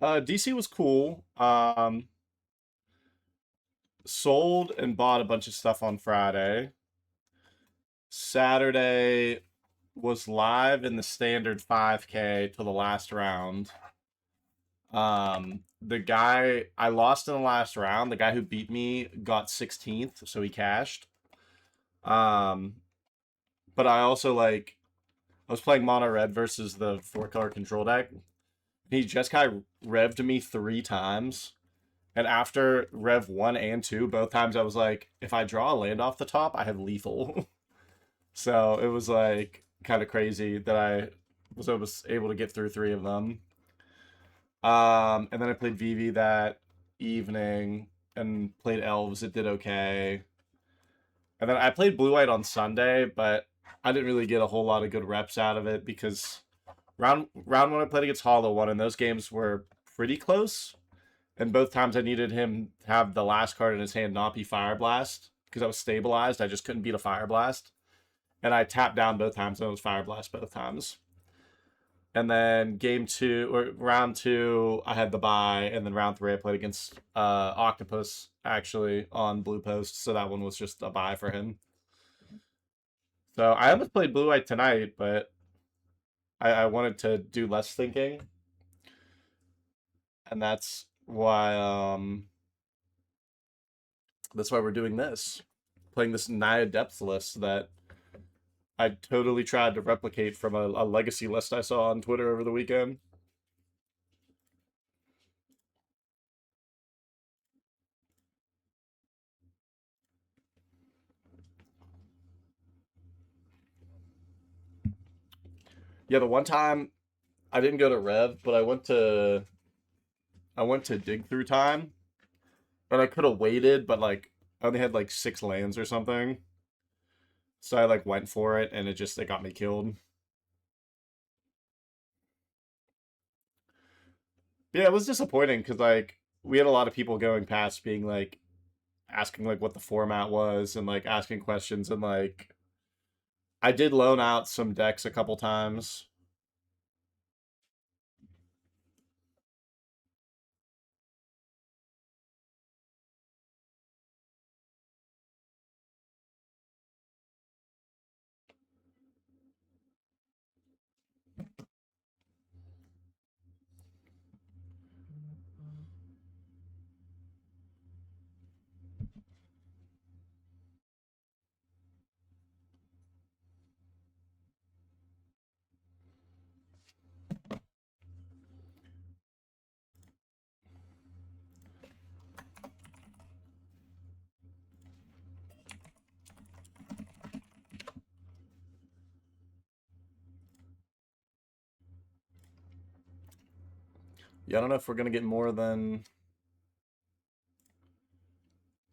DC was cool. Sold and bought a bunch of stuff on Friday. Saturday was live in the standard 5K till the last round. The guy I lost in the last round, the guy who beat me got 16th, so he cashed. Um, but I also I was playing mono red versus the 4 color control deck. He just kind of revved me 3 times. And after Rev 1 and 2, both times I was like, if I draw a land off the top, I have lethal. So it was like kind of crazy that I was able to get through 3 of them. And then I played Vivi that evening and played Elves. It did okay. And then I played Blue White on Sunday, but I didn't really get a whole lot of good reps out of it because round one I played against Hollow One, and those games were pretty close. And both times I needed him to have the last card in his hand not be Fire Blast because I was stabilized. I just couldn't beat a Fire Blast. And I tapped down both times and it was Fire Blast both times. And then game two or round two, I had the bye, and then round three I played against Octopus actually on Blue Post, so that one was just a bye for him. So I almost played Blue White tonight, but I wanted to do less thinking, and that's why we're doing this, playing this Naya depth list that I totally tried to replicate from a legacy list I saw on Twitter over the weekend. Yeah, the one time I didn't go to Rev, but I went to dig through time, and I could have waited, but I only had 6 lands or something, so I went for it, and it got me killed. Yeah, it was disappointing because we had a lot of people going past being asking what the format was and asking questions, and I did loan out some decks a couple times. Yeah, I don't know if we're gonna get more than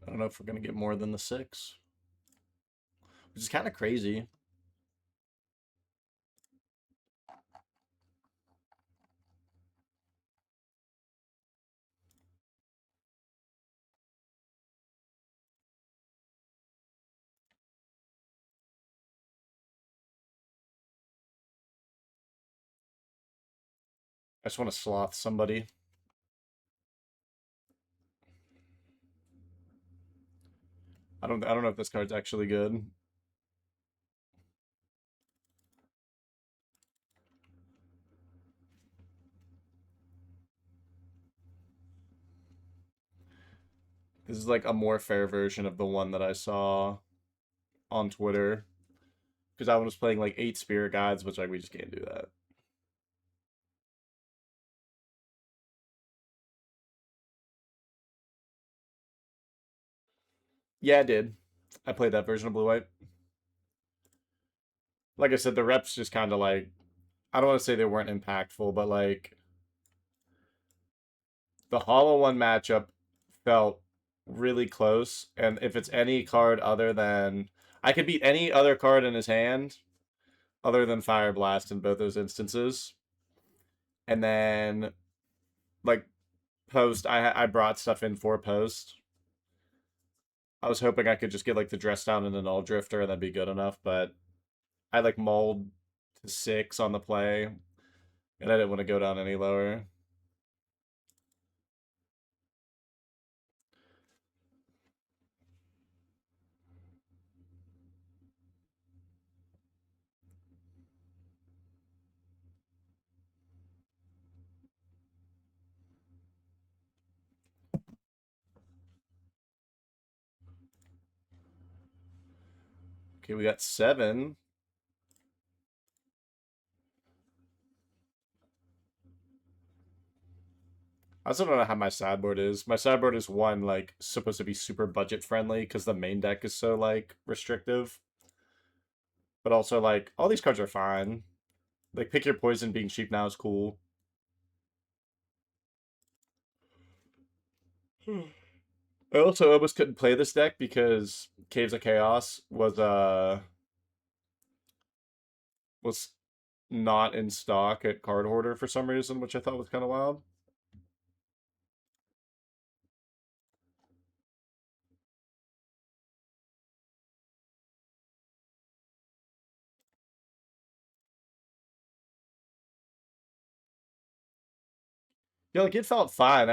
I don't know if we're gonna get more than the 6, which is kind of crazy. I just want to sloth somebody. I don't know if this card's actually good. This is a more fair version of the one that I saw on Twitter. Because I was playing 8 spirit guides, which we just can't do that. Yeah, I did. I played that version of Blue White. Like I said, the reps just kind of I don't want to say they weren't impactful, but the Hollow One matchup felt really close. And if it's any card other than I could beat any other card in his hand other than Fire Blast in both those instances. And then like post, I brought stuff in for post. I was hoping I could just get the dress down and an all drifter and that'd be good enough, but I mulled to 6 on the play, and I didn't want to go down any lower. Okay, we got 7. I also don't know how my sideboard is. My sideboard is one, like, supposed to be super budget friendly because the main deck is so, like, restrictive. But also, like, all these cards are fine. Like, Pick Your Poison being cheap now is cool. I also almost couldn't play this deck because Caves of Chaos was not in stock at Card Hoarder for some reason, which I thought was kind of wild. Yeah, like it felt fine.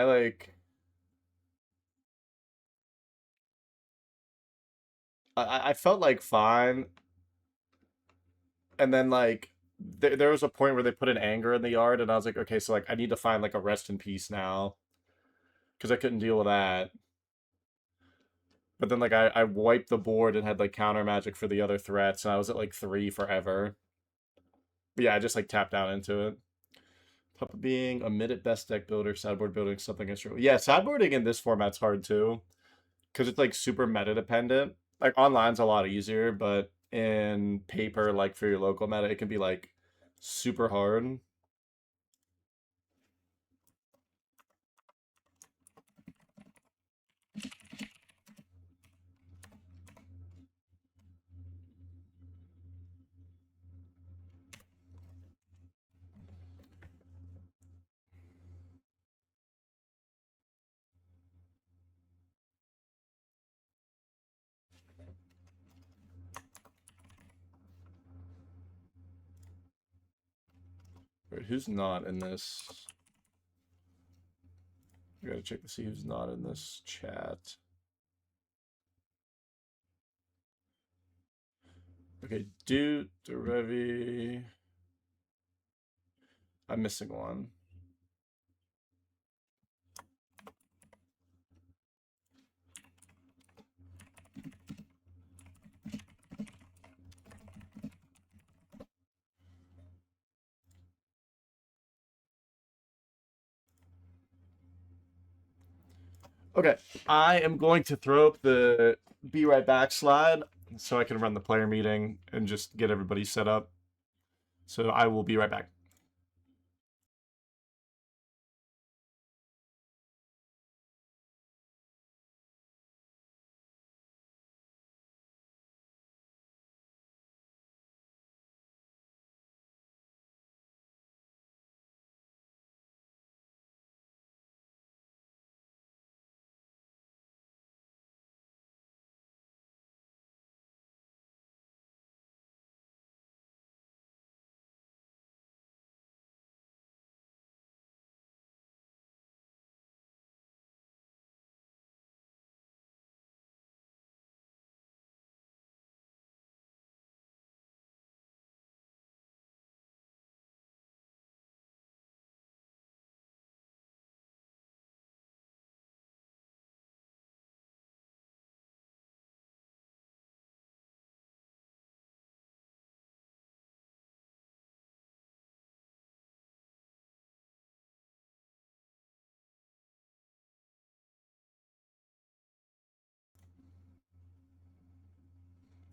I felt like fine, and then like there was a point where they put an anger in the yard, and I was like, okay, so like I need to find like a rest in peace now because I couldn't deal with that. But then like I wiped the board and had like counter magic for the other threats, and I was at like 3 forever. But yeah, I just like tapped down into it. Puppa being a mid at best deck builder, sideboard building something extra. Yeah, sideboarding in this format's hard too because it's like super meta dependent. Like online's a lot easier, but in paper, like for your local meta, it can be like super hard. Wait, who's not in this? I gotta check to see who's not in this chat. Okay, Dude, Derevi. I'm missing one. Okay, I am going to throw up the be right back slide so I can run the player meeting and just get everybody set up. So I will be right back.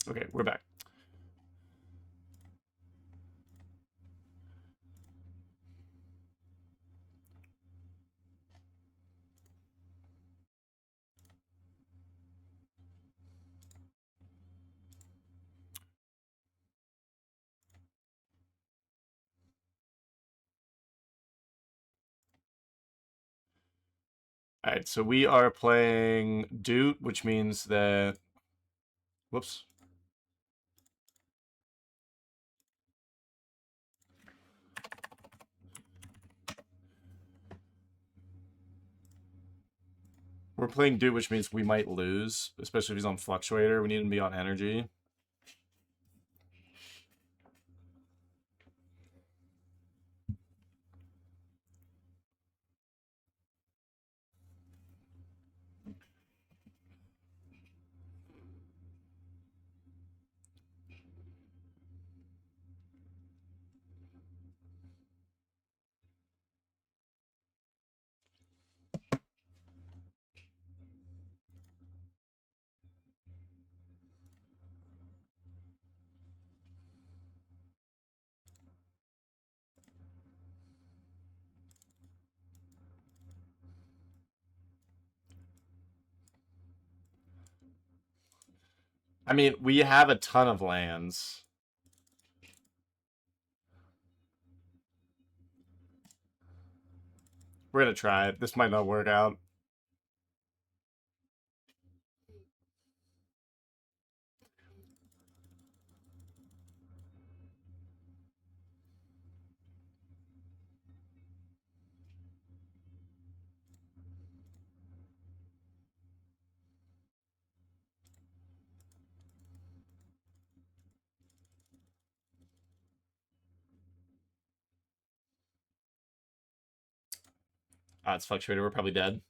Okay, we're back. All right, so we are playing Doot, which means that. Whoops. We're playing Doot, which means we might lose, especially if he's on Fluctuator. We need him to be on energy. I mean, we have a ton of lands. We're gonna try it. This might not work out. Ah, it's Fluctuator. We're probably dead.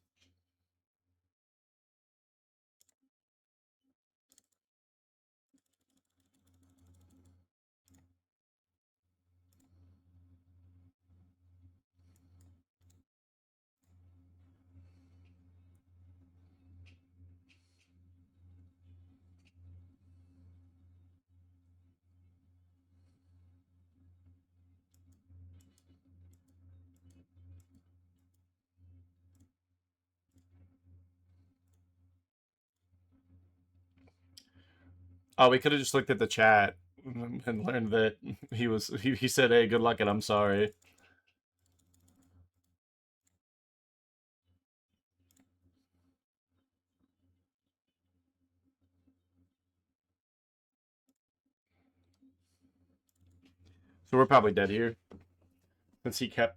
Oh, we could have just looked at the chat and learned that he said, "Hey, good luck," and I'm sorry. So we're probably dead here since he kept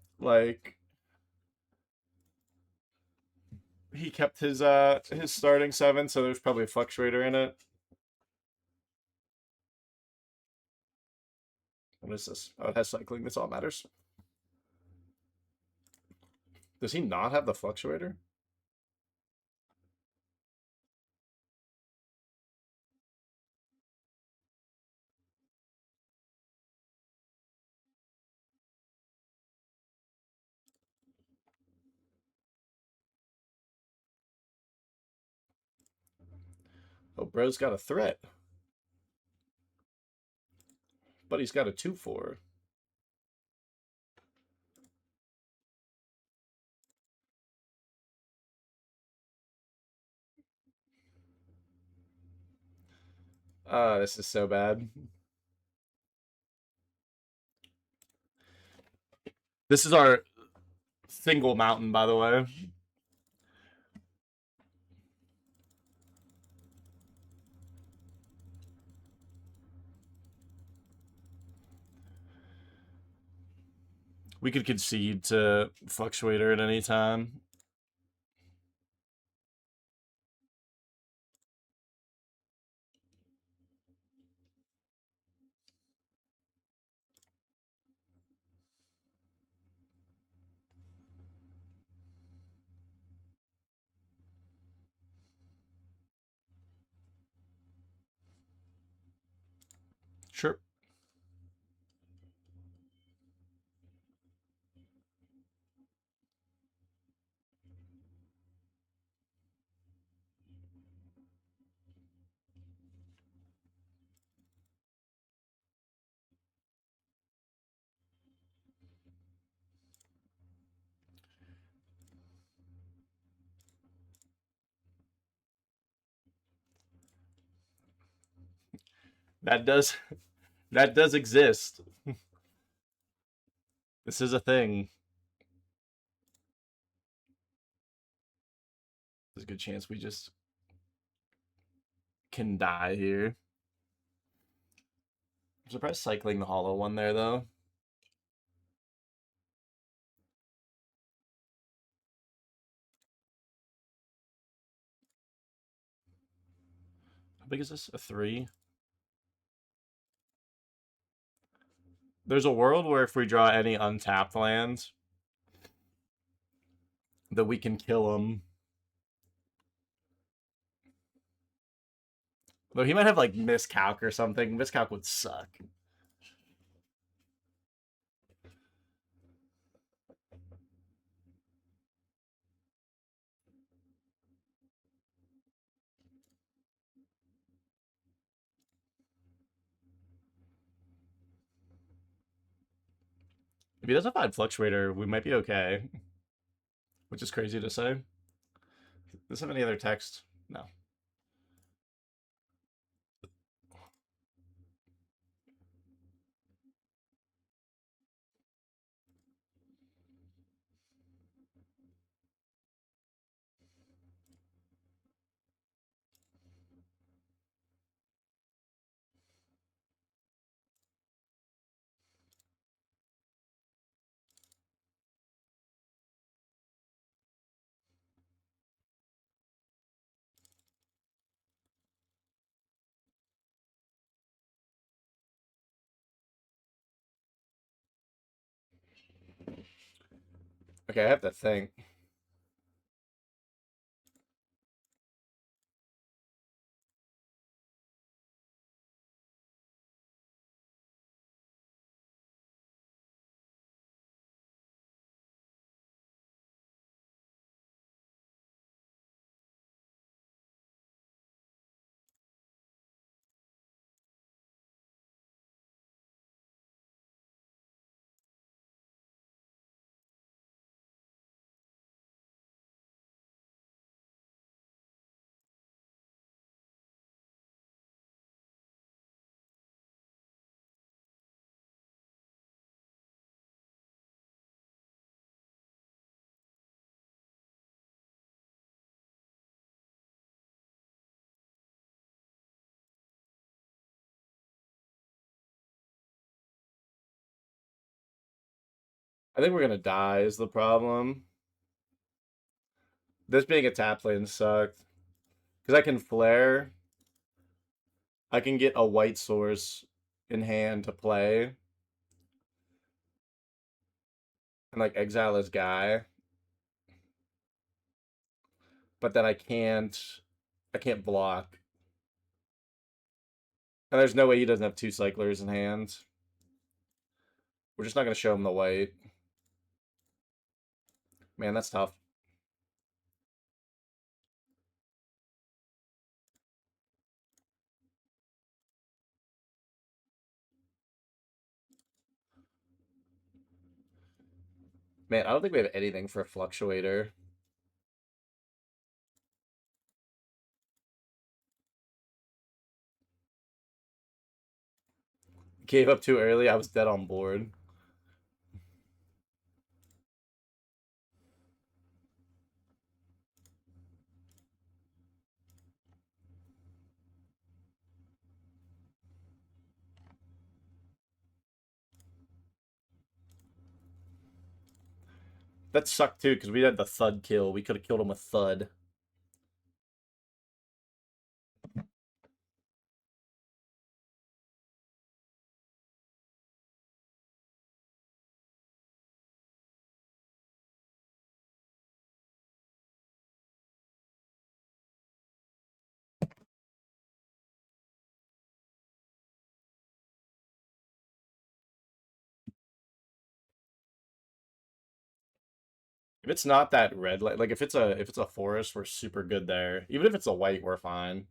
his starting seven, so there's probably a Fluctuator in it. What is this? Oh, it has cycling. That's all that matters. Does he not have the Fluctuator? Oh, bro's got a threat, but he's got a 2/4. This is so bad. This is our single mountain, by the way. We could concede to Fluctuator at any time. Sure. That does that does exist. This is a thing. There's a good chance we just can die here. I'm surprised cycling the hollow one there though. How big is this? A 3? There's a world where if we draw any untapped lands, that we can kill him. Though he might have like miscalc or something. Miscalc would suck. If he doesn't find Fluctuator, we might be okay. Which is crazy to say. Does this have any other text? No. Okay, I have to think. I think we're gonna die is the problem. This being a tap lane sucked. Because I can flare. I can get a white source in hand to play. And like exile his guy. But then I can't block. And there's no way he doesn't have two cyclers in hand. We're just not gonna show him the white. Man, that's tough. Man, I don't think we have anything for a fluctuator. Gave up too early. I was dead on board. That sucked too, because we had the thud kill. We could have killed him with thud. If it's not that red, like if it's a forest, we're super good there. Even if it's a white, we're fine.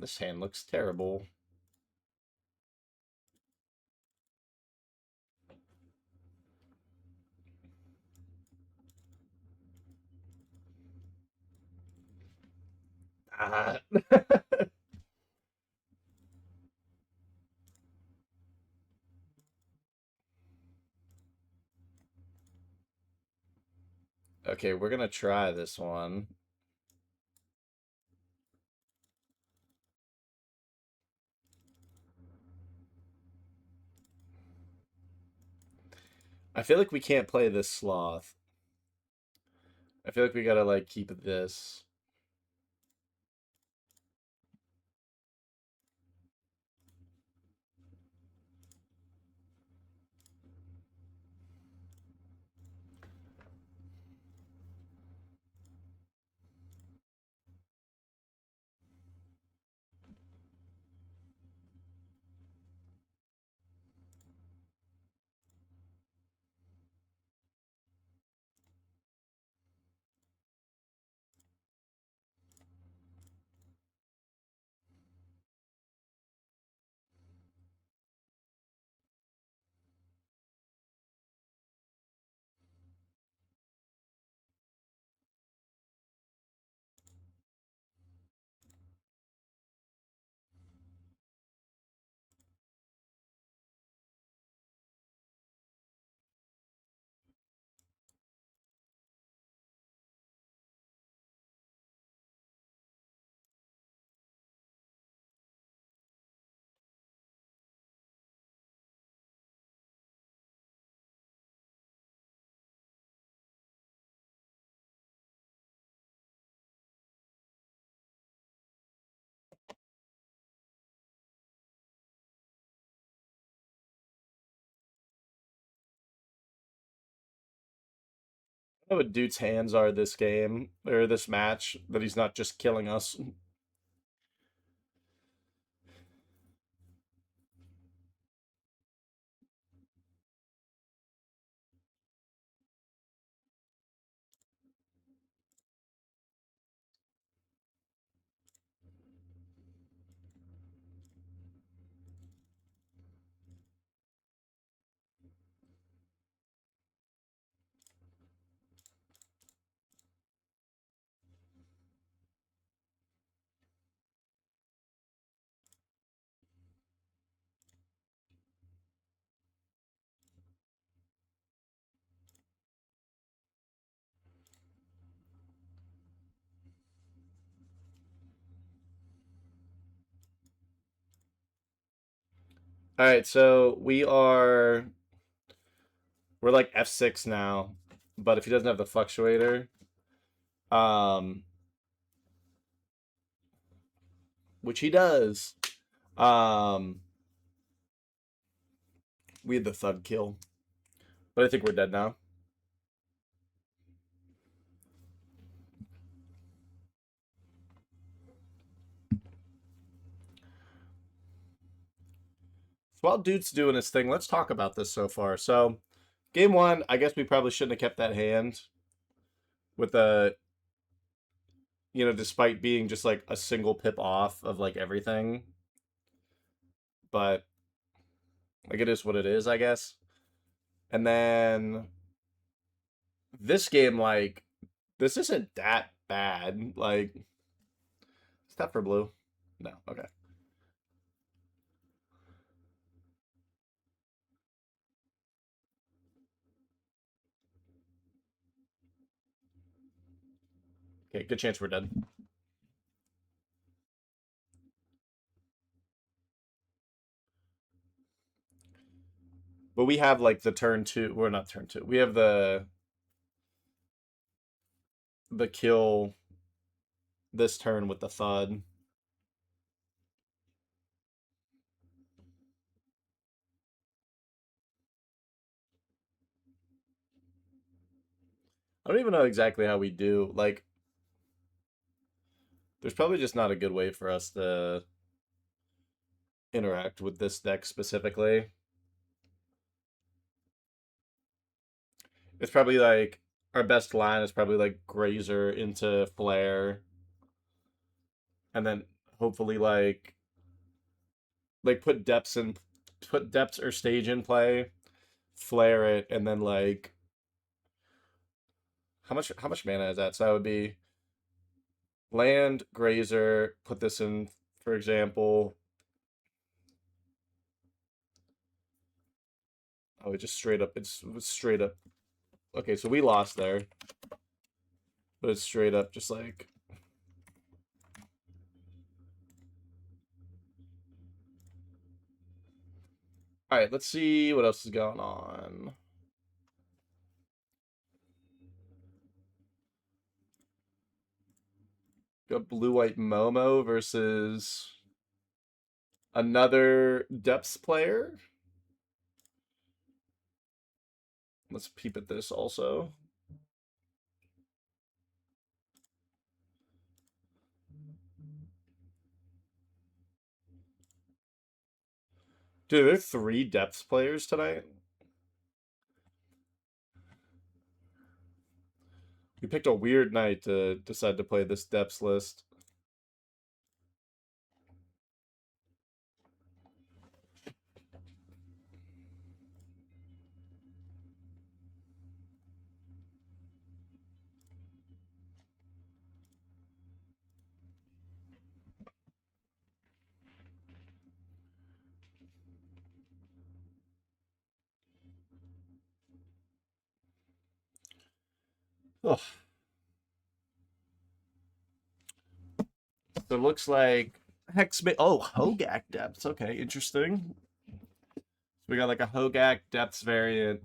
This hand looks terrible. Ah. Okay, we're gonna try this one. I feel like we can't play this sloth. I feel like we gotta like keep this. know what dude's hands are this game or this match that he's not just killing us. All right, so we're like F6 now, but if he doesn't have the fluctuator, um, which he does, um, we had the thug kill, but I think we're dead now. So while dude's doing his thing, let's talk about this so far. So game one, I guess we probably shouldn't have kept that hand with the, despite being just like a single pip off of like everything, but like it is what it is, I guess. And then this game, like, this isn't that bad. Like, is that for blue? No, okay. Okay, good chance we're dead. But we have like the turn two. We're not turn two. We have the kill this turn with the thud. I don't even know exactly how we do. Like, there's probably just not a good way for us to interact with this deck specifically. It's probably like our best line is probably like Grazer into Flare, and then hopefully like put depths or stage in play, flare it, and then like how much mana is that? So that would be land, Grazer, put this in, for example. Oh, it just straight up, it's straight up. Okay, so we lost there, but it's straight up just like. All right, let's see what else is going on. Got blue white Momo versus another depths player. Let's peep at this also. Dude, there are 3 depths players tonight. We picked a weird night to decide to play this depths list. Oh, so it looks like Hex. Oh, Hogak depths. Okay, interesting. So we got like a Hogak depths variant.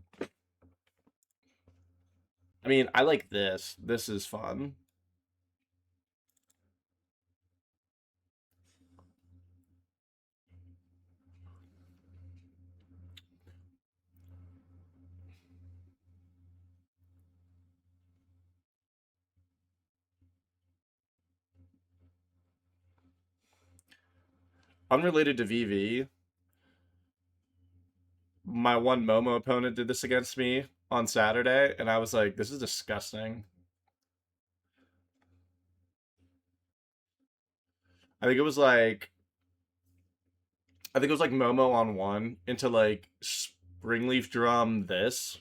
I mean, I like this. This is fun. Unrelated to VV, my one Momo opponent did this against me on Saturday, and I was like, this is disgusting. I think it was like Momo on one into like Springleaf Drum this.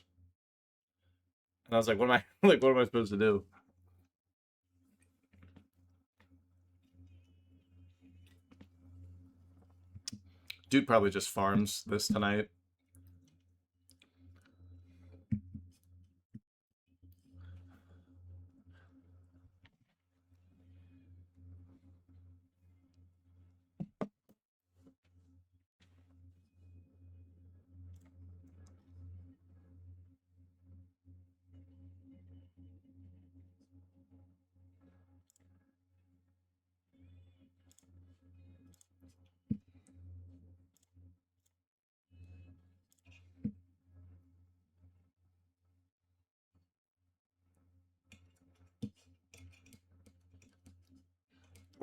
And I was like, what am I like what am I supposed to do? Dude probably just farms this tonight.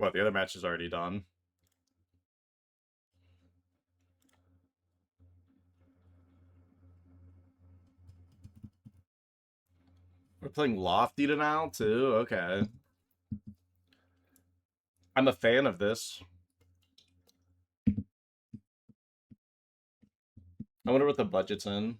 Well, the other match is already done. We're playing Lofty now too. Okay. I'm a fan of this. I wonder what the budget's in.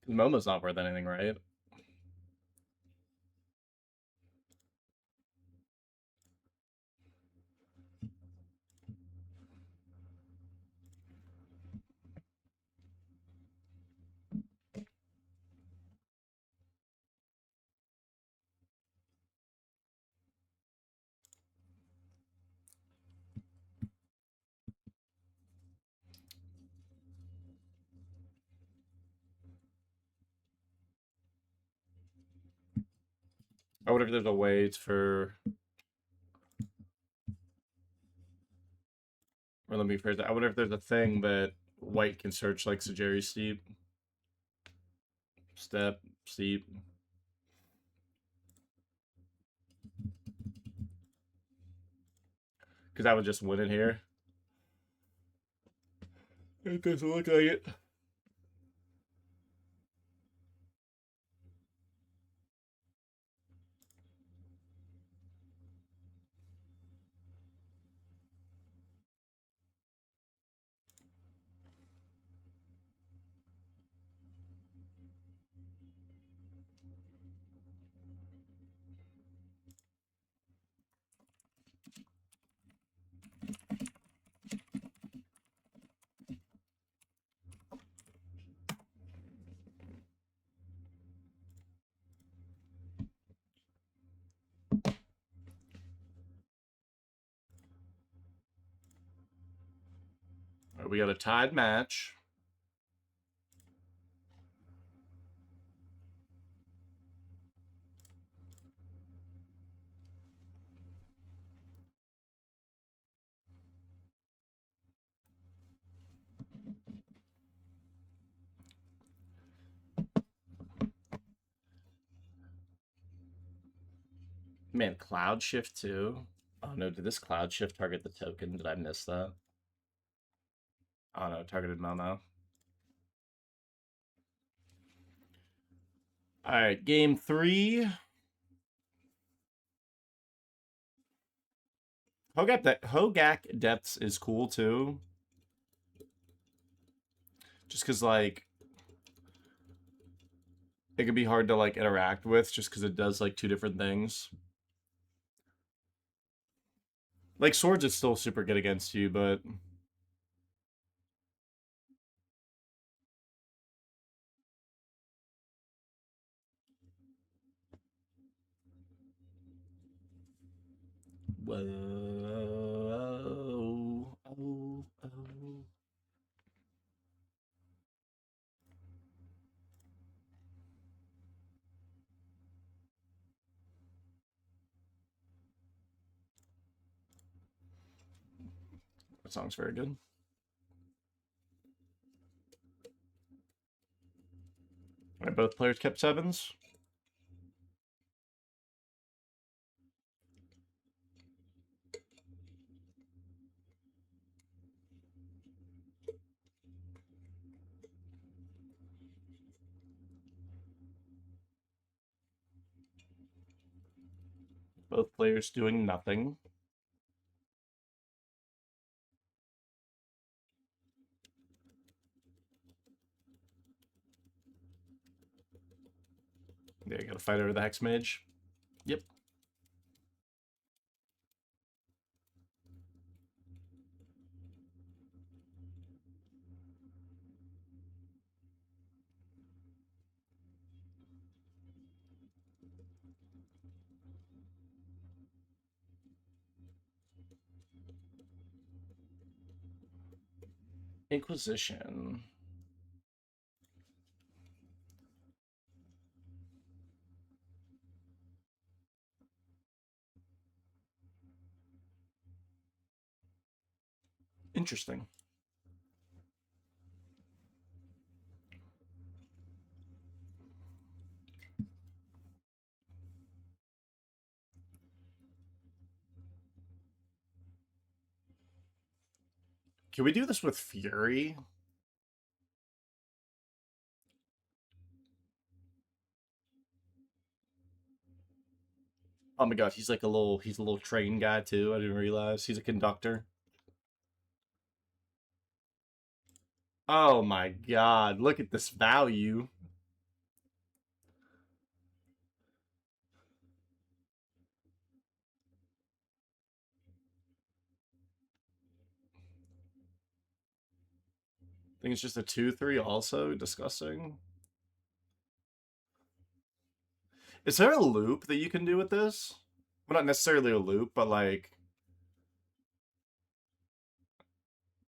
Momo's not worth anything, right? I wonder if there's a way for. Or let me phrase that. I wonder if there's a thing that white can search like Sajeri Steep. Step, Steep. Because I would just win it here. It doesn't look like it. All right, we got a tied match. Man, Cloud Shift too. Oh no, did this Cloud Shift target the token? Did I miss that? Oh no, targeted Momo. Alright, game 3. Hogak Depths is cool too. Just because, like, it can be hard to, like, interact with just because it does, like, 2 different things. Like, Swords is still super good against you, but... Whoa. Oh. That song's very good. All right, both players kept 7s. Both players doing nothing. There, you got to fight over the Hex Mage. Yep. Inquisition. Interesting. Can we do this with Fury? Oh my god, he's like he's a little train guy too. I didn't realize he's a conductor. Oh my god, look at this value. I think it's just a 2/3 also. Disgusting. Is there a loop that you can do with this? Well, not necessarily a loop, but like,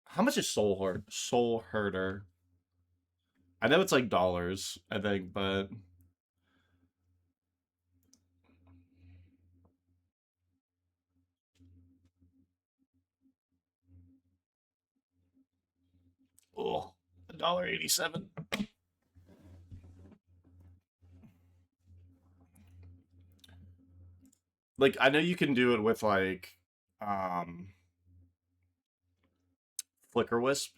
how much is Soul Herder? I know it's like dollars, I think, but oh, $1.87. Like, I know you can do it with like, um, Flicker Wisp.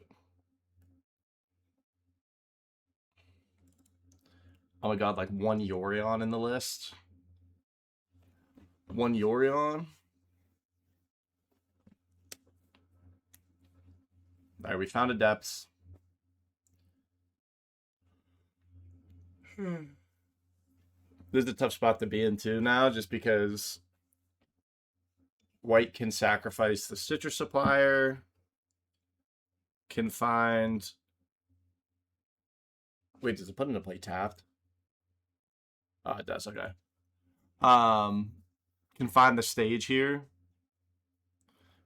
Oh my god, like one Yorion in the list. One Yorion. Alright, we found a depths. This is a tough spot to be in too now, just because white can sacrifice the citrus supplier, can find. Wait, does it put into play tapped? Oh, it does. Okay. Um, can find the stage here.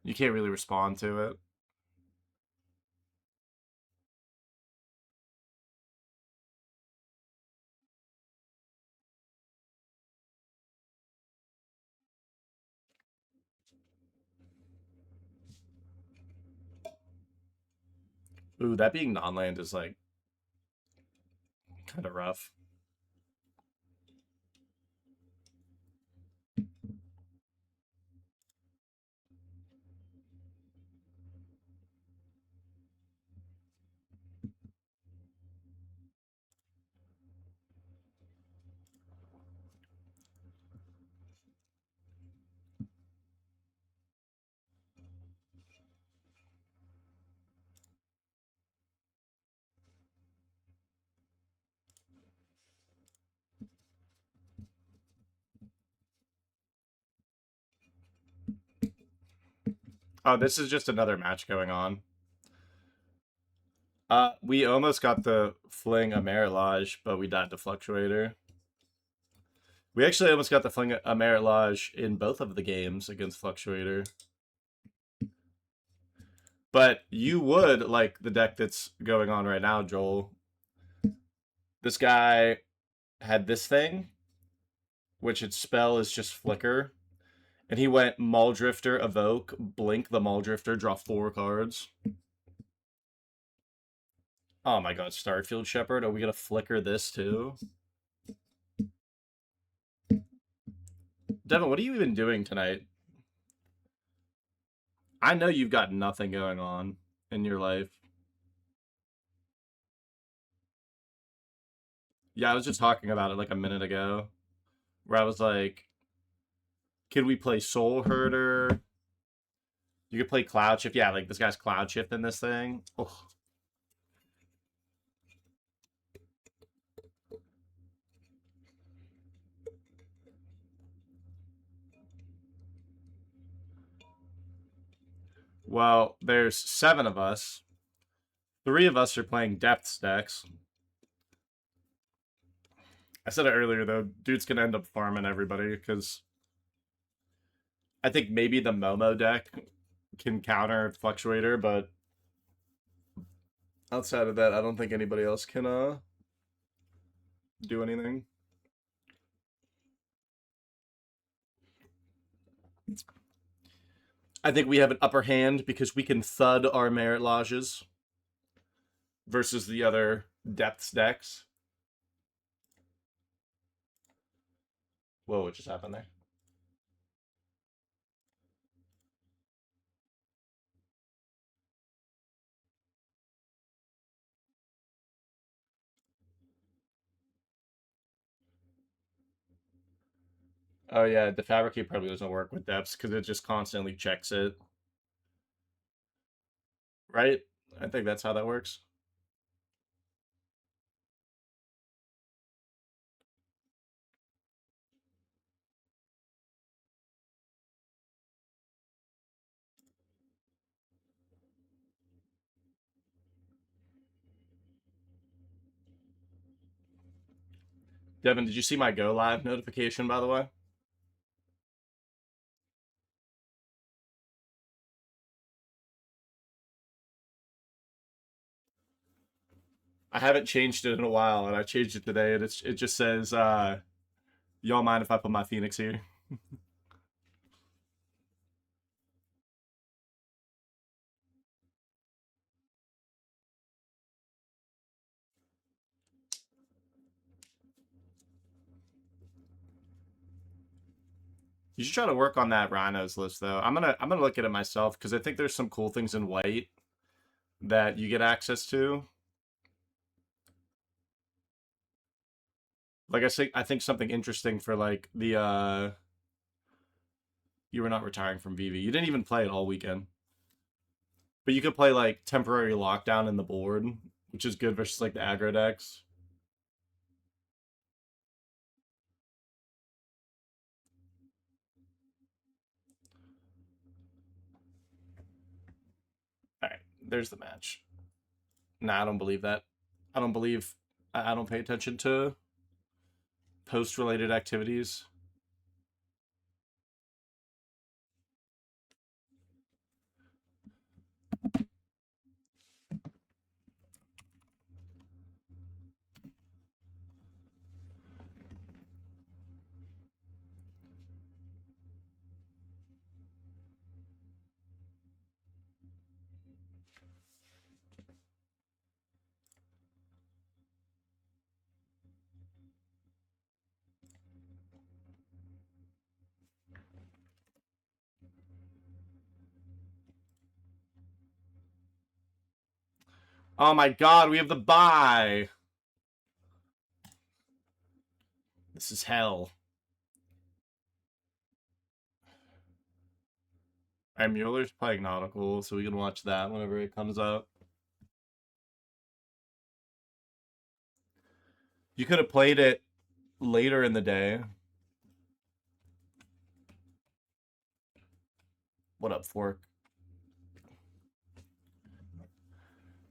You can't really respond to it. Ooh, that being non-land is like kind of rough. Oh, this is just another match going on. We almost got the Fling Amerilage, but we died to Fluctuator. We actually almost got the Fling Amerilage in both of the games against Fluctuator. But you would like the deck that's going on right now, Joel. This guy had this thing, which its spell is just Flicker. And he went Muldrifter, Evoke, Blink the Muldrifter, draw 4 cards. Oh my god, Starfield Shepherd. Are we going to Flicker this too? Devin, what are you even doing tonight? I know you've got nothing going on in your life. Yeah, I was just talking about it like a minute ago, where I was like, Could we play Soul Herder? You could play Cloud Shift. Yeah, like this guy's Cloud Shift in this thing. Oh. Well, there's 7 of us. 3 of us are playing Depths decks. I said it earlier, though. Dude's going to end up farming everybody, because I think maybe the Momo deck can counter Fluctuator, but outside of that, I don't think anybody else can do anything. I think we have an upper hand because we can thud our Merit Lodges versus the other Depths decks. Whoa, what just happened there? Oh yeah, Defabricate probably doesn't work with Depths because it just constantly checks it. Right? I think that's how that works. Devin, did you see my Go Live notification, by the way? I haven't changed it in a while, and I changed it today, and it just says, y'all mind if I put my Phoenix here? You should try to work on that Rhinos list, though. I'm gonna look at it myself because I think there's some cool things in white that you get access to. Like I think something interesting for like the you were not retiring from VV. You didn't even play it all weekend. But you could play like temporary lockdown in the board, which is good versus like the aggro decks. Alright, there's the match. Nah, I don't believe that. I don't believe I don't pay attention to post related activities. Oh my god, we have the bye. This is hell. Alright, Mueller's playing Nautical, so we can watch that whenever it comes up. You could have played it later in the day. What up, Fork?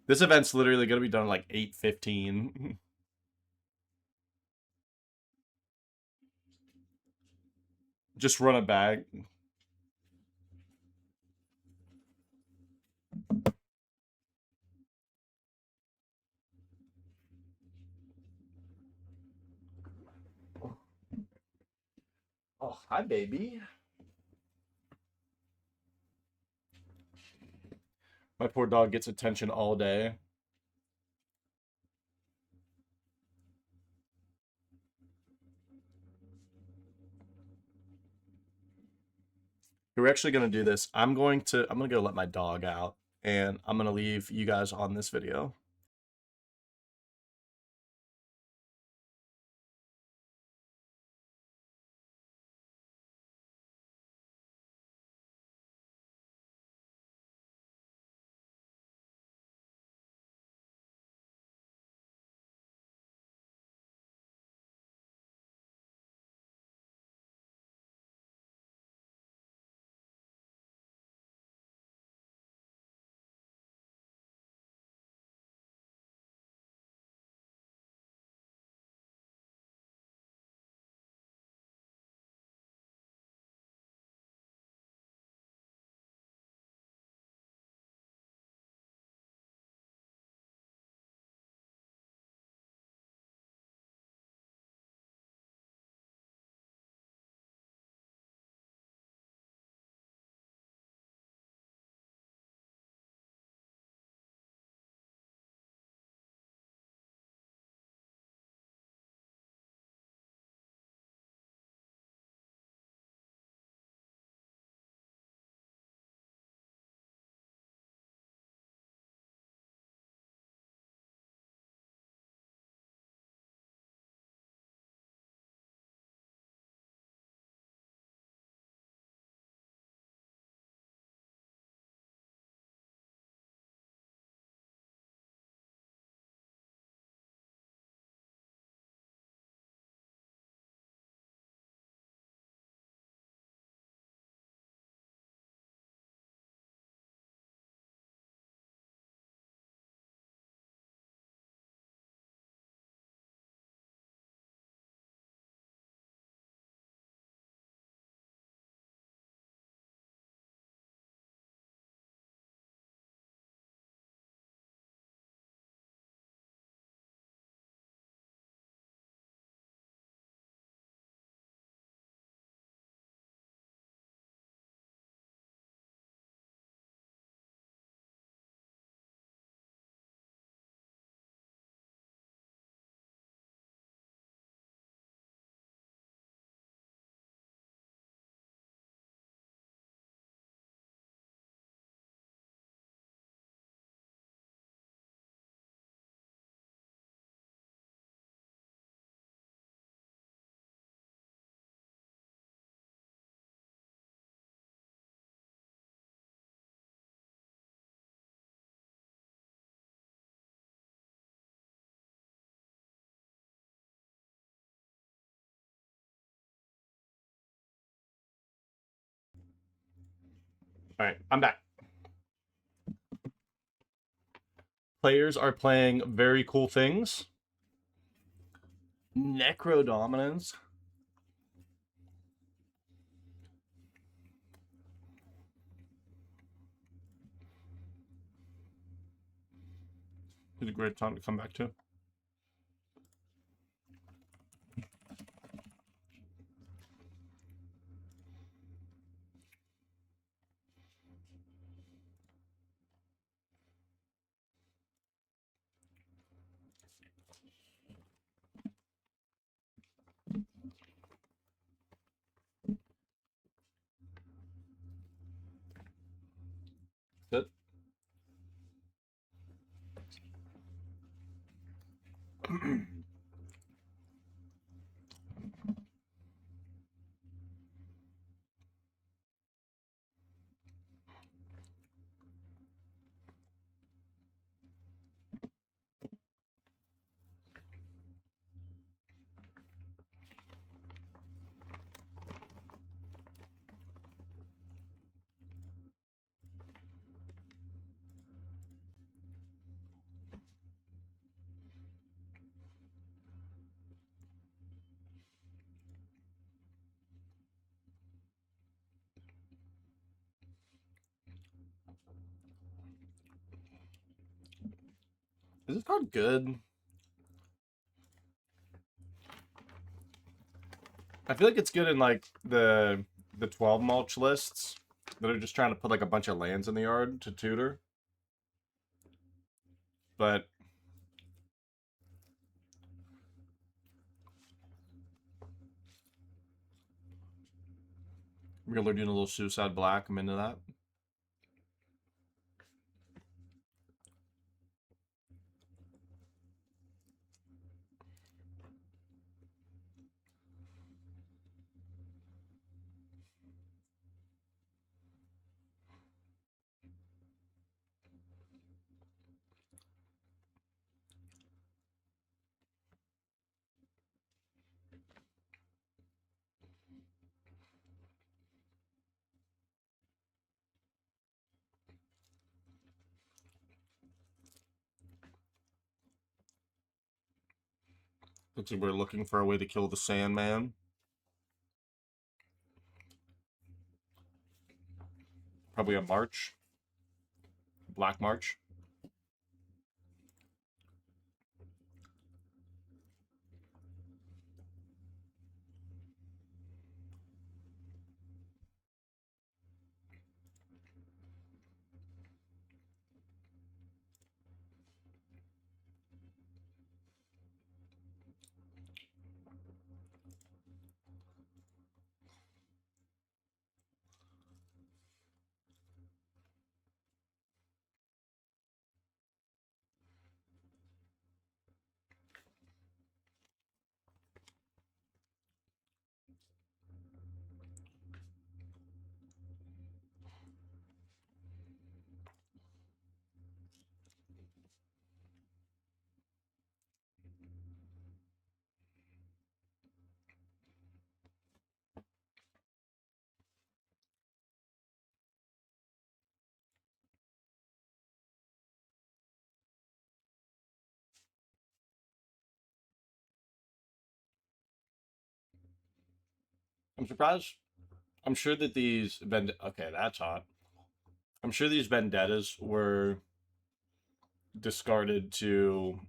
This event's literally gonna be done at like 8:15. Just run it back. Oh, hi, baby. My poor dog gets attention all day. We're actually gonna do this. I'm gonna go let my dog out, and I'm gonna leave you guys on this video. All right, I'm back. Players are playing very cool things. Necro Dominance. It's a great time to come back to. Good. Is this card good? I feel like it's good in like the 12 mulch lists that are just trying to put like a bunch of lands in the yard to tutor. But really doing a little Suicide Black, I'm into that. Looks like we're looking for a way to kill the Sandman. Probably a March. Black March. I'm surprised. I'm sure that these okay, that's hot. I'm sure these vendettas were discarded to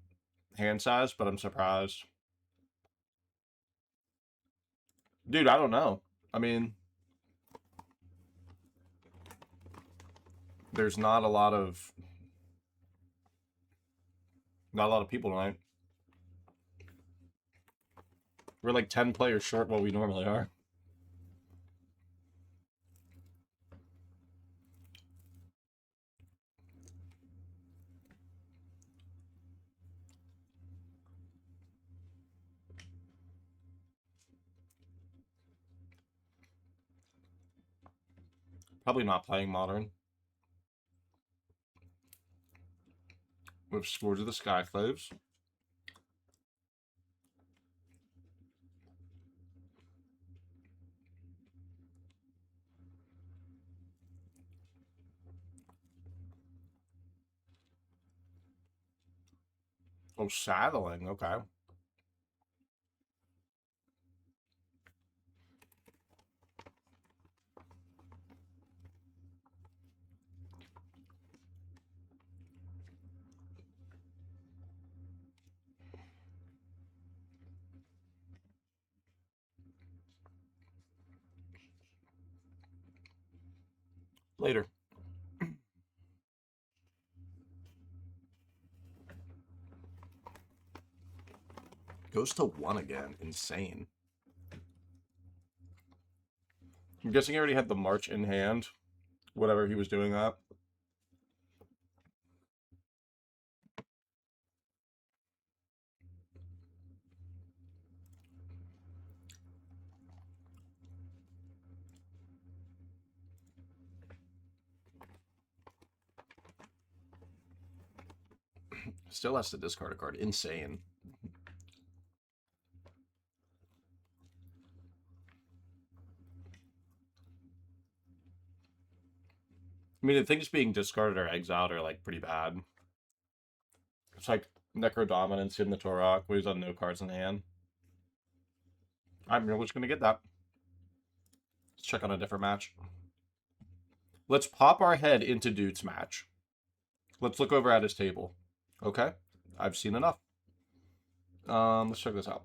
hand size, but I'm surprised. Dude, I don't know. I mean, there's not a lot of people tonight. We're like 10 players short what we normally are. Probably not playing Modern. With Scourge of the Skyclaves. Oh, saddling. Okay. Later. Goes to 1 again. Insane. I'm guessing he already had the march in hand. Whatever he was doing that. Still has to discard a card. Insane. I mean, the things being discarded or exiled are, like, pretty bad. It's like Necrodominance in the Torok, where he's on no cards in hand. I'm really just going to get that. Let's check on a different match. Let's pop our head into Dude's match. Let's look over at his table. Okay. I've seen enough. Let's check this out.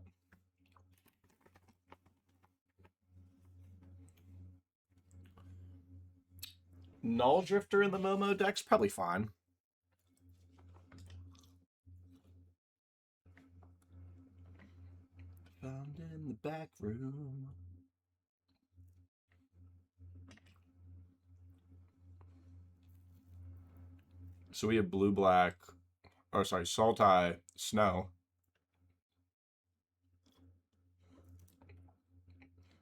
Null Drifter in the Momo deck's probably fine. Found in the back room. So we have blue-black, or sorry, Sultai, Snow.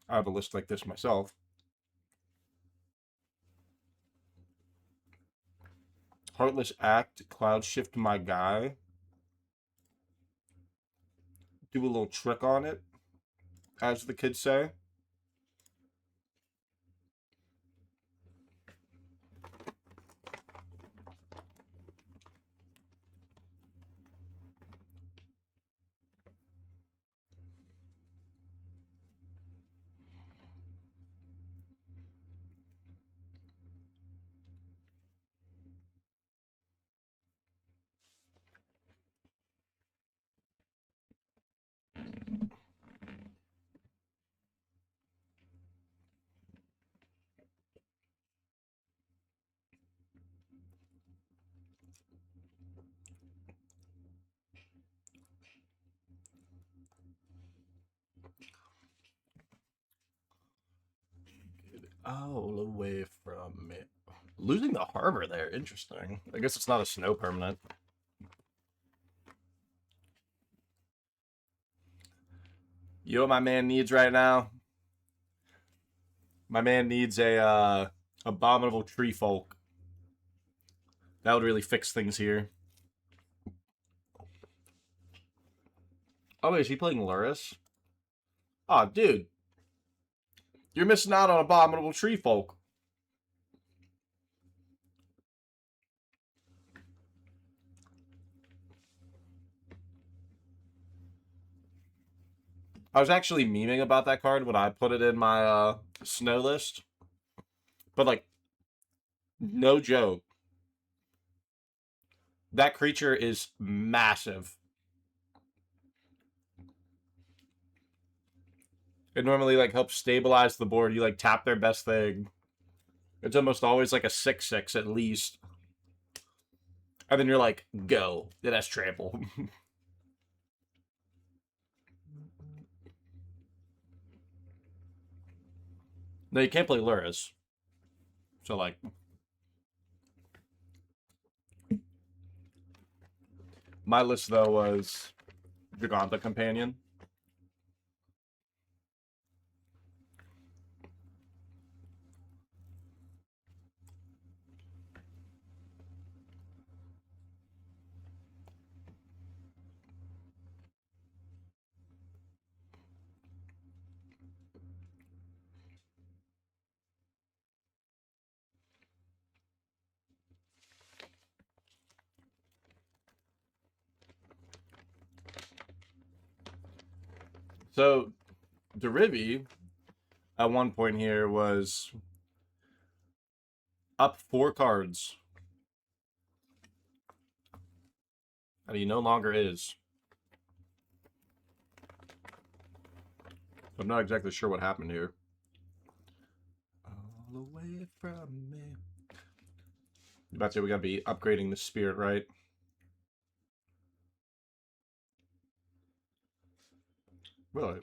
I have a list like this myself. Heartless Act, Cloud Shift my guy. Do a little trick on it, as the kids say. All away from it. Losing the harbor there, interesting. I guess it's not a snow permanent. You know what my man needs right now? My man needs a abominable tree folk. That would really fix things here. Oh, wait, is he playing Luris? Oh, dude. You're missing out on abominable tree folk. I was actually memeing about that card when I put it in my snow list. But, like, no joke. That creature is massive. It normally, like, helps stabilize the board. You, like, tap their best thing. It's almost always, like, a 6/6 at least. And then you're like, go. It has trample. No, you can't play Luris. So, like... My list, though, was Giganta Companion. So, Derivi at one point here was up 4 cards. And he no longer is. I'm not exactly sure what happened here. All away from me. About to, we gotta be upgrading the spirit, right? Really?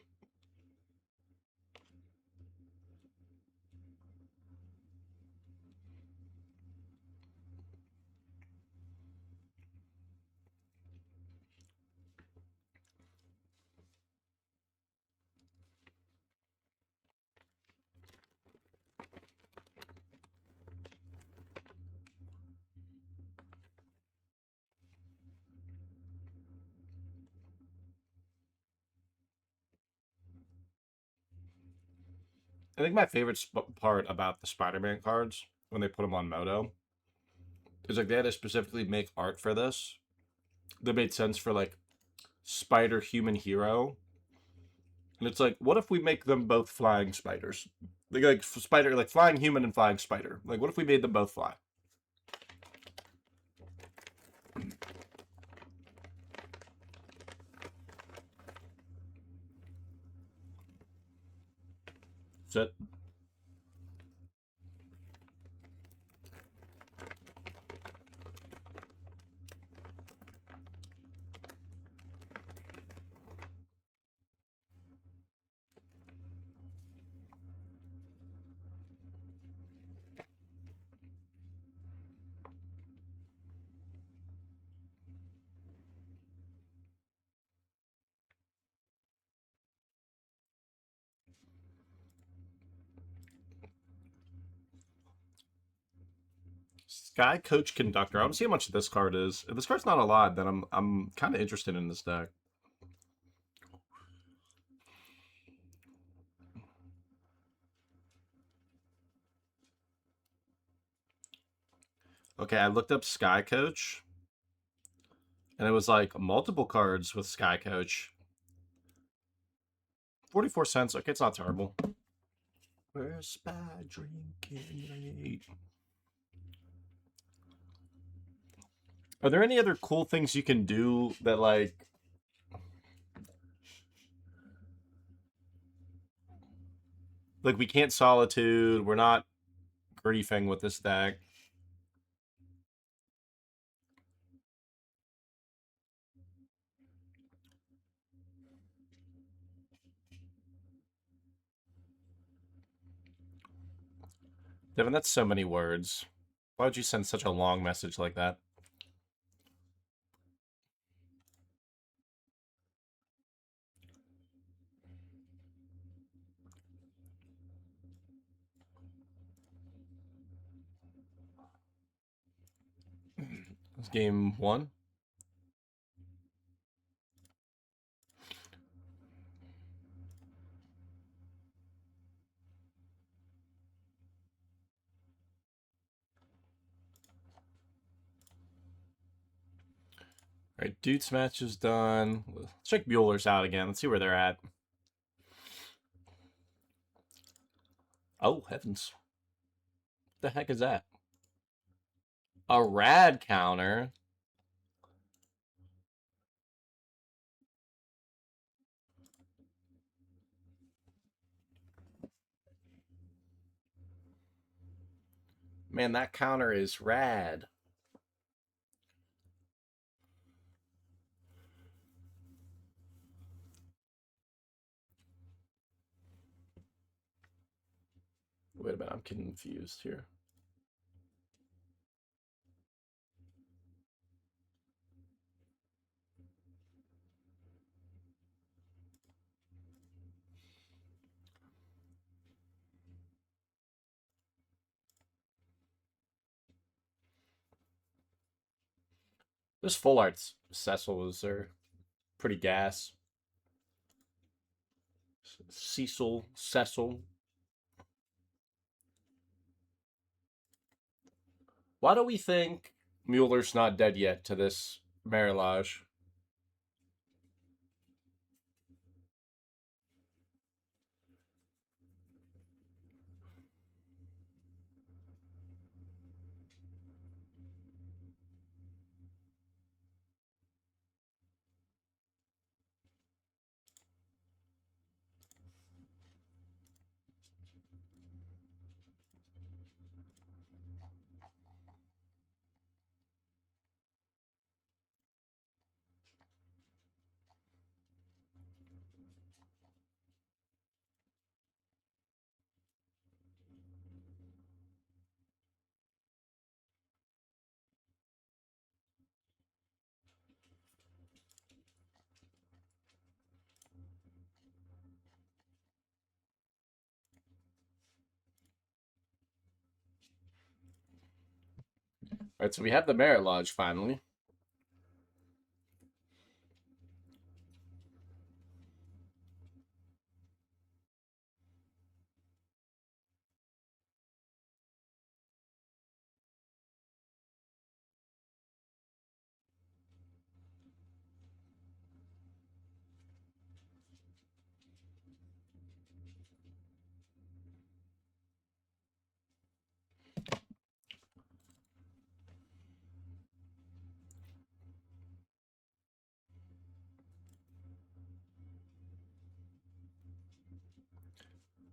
I think my favorite part about the Spider-Man cards when they put them on Moto is like they had to specifically make art for this that made sense for like Spider Human Hero. And it's like, what if we make them both flying spiders? Like spider, like flying human and flying spider. Like, what if we made them both fly? Sit. Sky Coach Conductor. I want to see how much this card is. If this card's not a lot, then I'm kind of interested in this deck. Okay, I looked up Sky Coach, and it was like multiple cards with Sky Coach. 44 cents. Okay, it's not terrible. Where's my drinking late? Are there any other cool things you can do that like we can't solitude, we're not griefing with this deck? Devin, that's so many words. Why would you send such a long message like that? It's game 1. All right, Dude's match is done. Let's check Bueller's out again. Let's see where they're at. Oh, heavens. What the heck is that? A rad counter? Man, that counter is rad. Wait a minute, I'm confused here. This full arts Cecil was there. Pretty gas. Cecil. Why do we think Mueller's not dead yet to this Marilage? All right, so we have the Merit Lodge finally.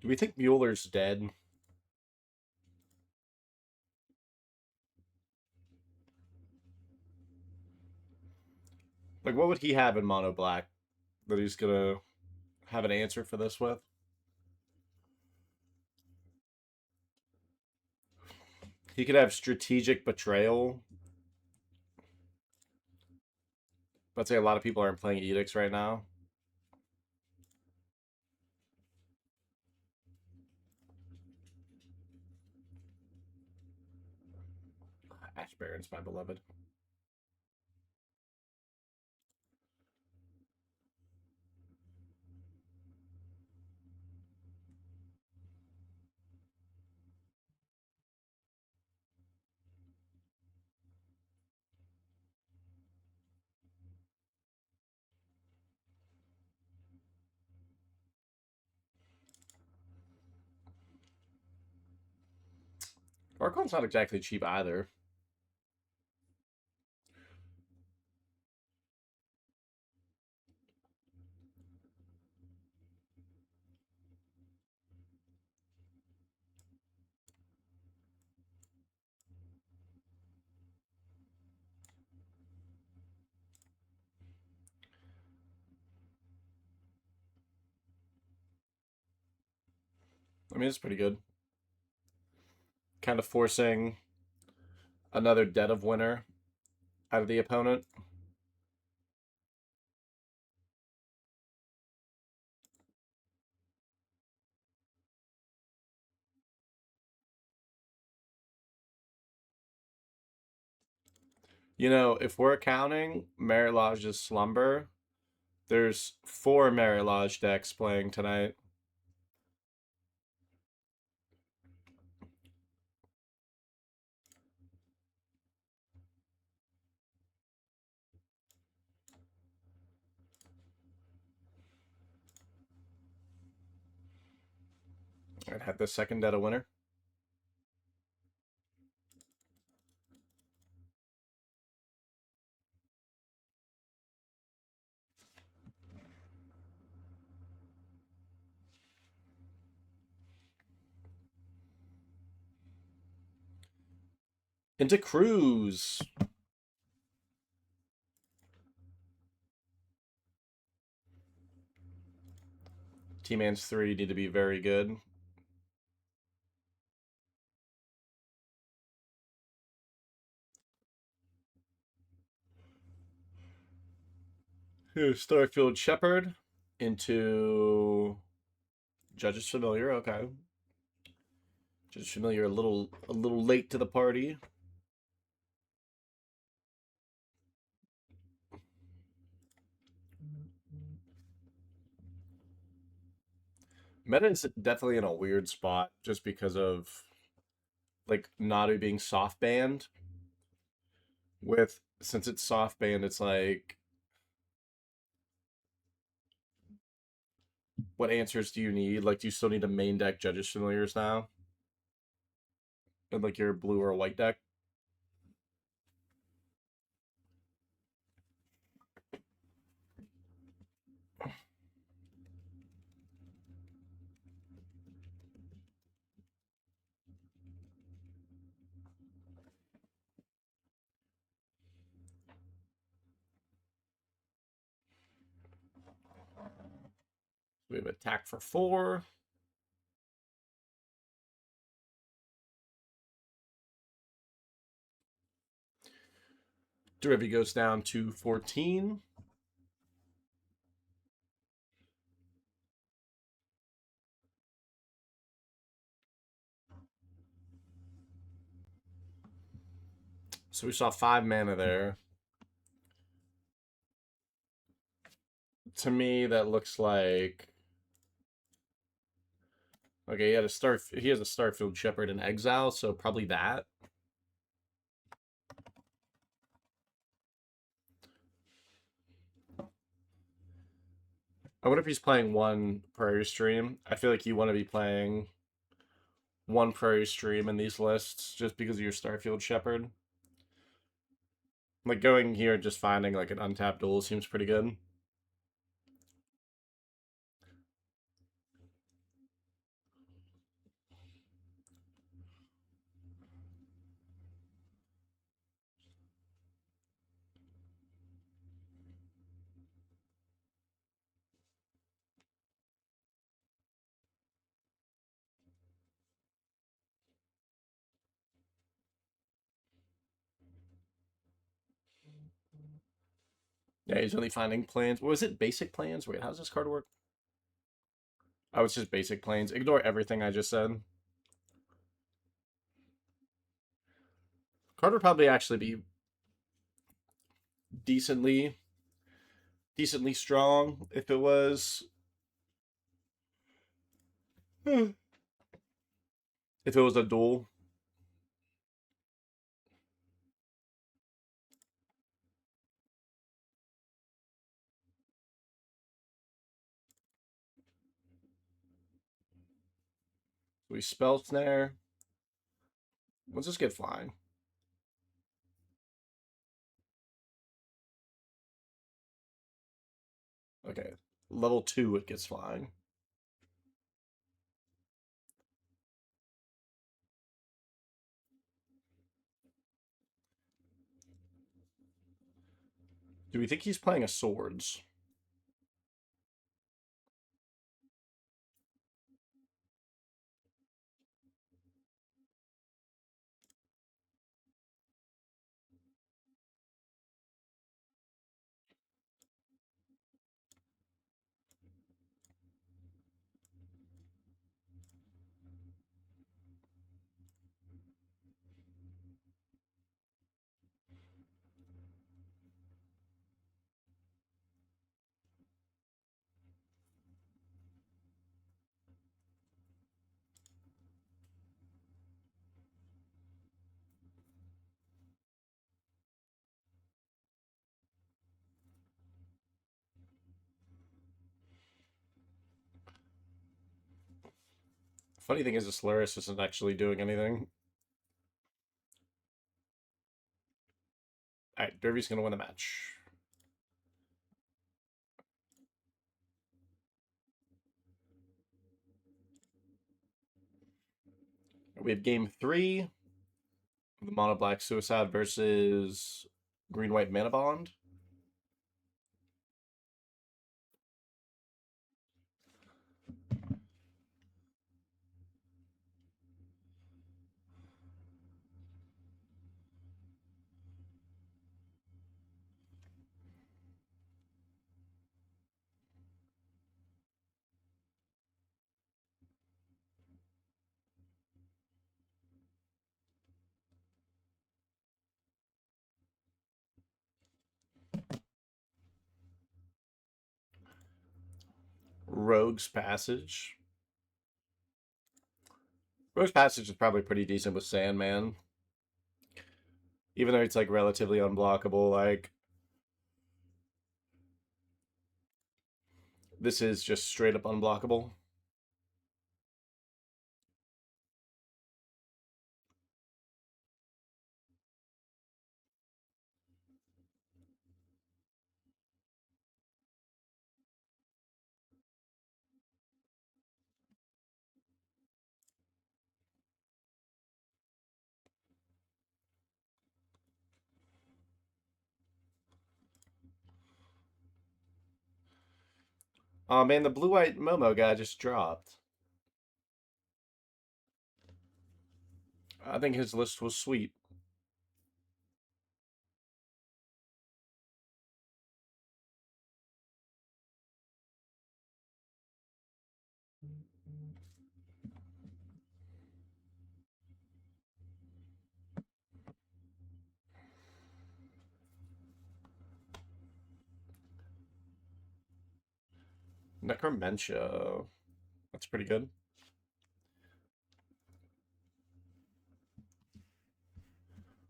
Do we think Mueller's dead? Like, what would he have in mono black that he's gonna have an answer for this with? He could have strategic betrayal. I'd say a lot of people aren't playing edicts right now. Ash Baron's my beloved. Archon's not exactly cheap either. I mean, it's pretty good. Kind of forcing another Dead of Winter out of the opponent. You know, if we're counting Merit Lodge's Slumber, there's 4 Merit Lodge decks playing tonight. I'd have the second Dead of Winter. Into Cruise. T-Man's 3 need to be very good. Here's Starfield Shepherd into Judge's Familiar. Okay, Judge's Familiar a little late to the party. Meta is definitely in a weird spot just because of like Nadu being soft banned. With since it's soft banned, it's like what answers do you need? Like, do you still need to main deck Judges Familiars now? And like your blue or white deck? We have attack for 4. Derivative goes down to 14. So we saw 5 mana there. To me, that looks like okay. He has a Starfield Shepherd in exile, so probably that. I wonder if he's playing one Prairie Stream. I feel like you want to be playing one Prairie Stream in these lists just because of your Starfield Shepherd. Like going here and just finding like an untapped duel seems pretty good. Yeah, he's only finding plans. What was it? Basic plans? Wait, how does this card work? Oh, it's just basic planes. Ignore everything I just said. Card would probably actually be decently strong if it was if it was a duel. We spell snare. Let's just get flying. Okay. Level 2 it gets flying. Do we think he's playing a swords? Funny thing is, the Solaris isn't actually doing anything. Alright, Derby's gonna win the match. We have game 3. The Mono Black Suicide versus Green White Mana Bond. Rogue's Passage. Rogue's Passage is probably pretty decent with Sandman. Even though it's like relatively unblockable, like this is just straight up unblockable. Oh man, the blue white Momo guy just dropped. I think his list was sweet. Necromentia. That's pretty good.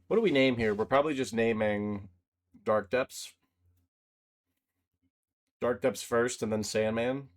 What do we name here? We're probably just naming Dark Depths. Dark Depths first and then Sandman.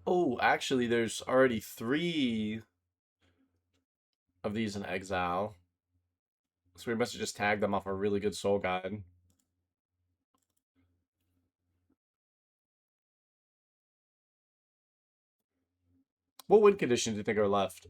Oh, actually, there's already 3 of these in exile. So we must have just tagged them off a really good soul guide. What win conditions do you think are left?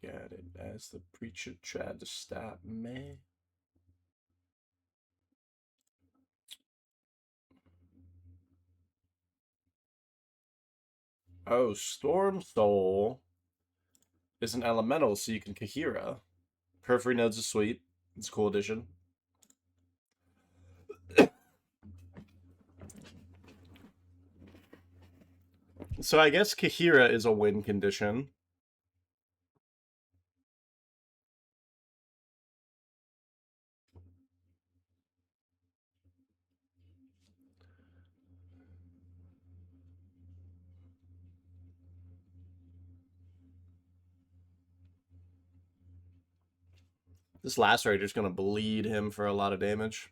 Got it. As the preacher tried to stop me. Oh, Storm Soul is an elemental, so you can Kahira. Periphery Nodes is sweet. It's a cool addition. So I guess Kahira is a win condition. This Lacerator's going to bleed him for a lot of damage.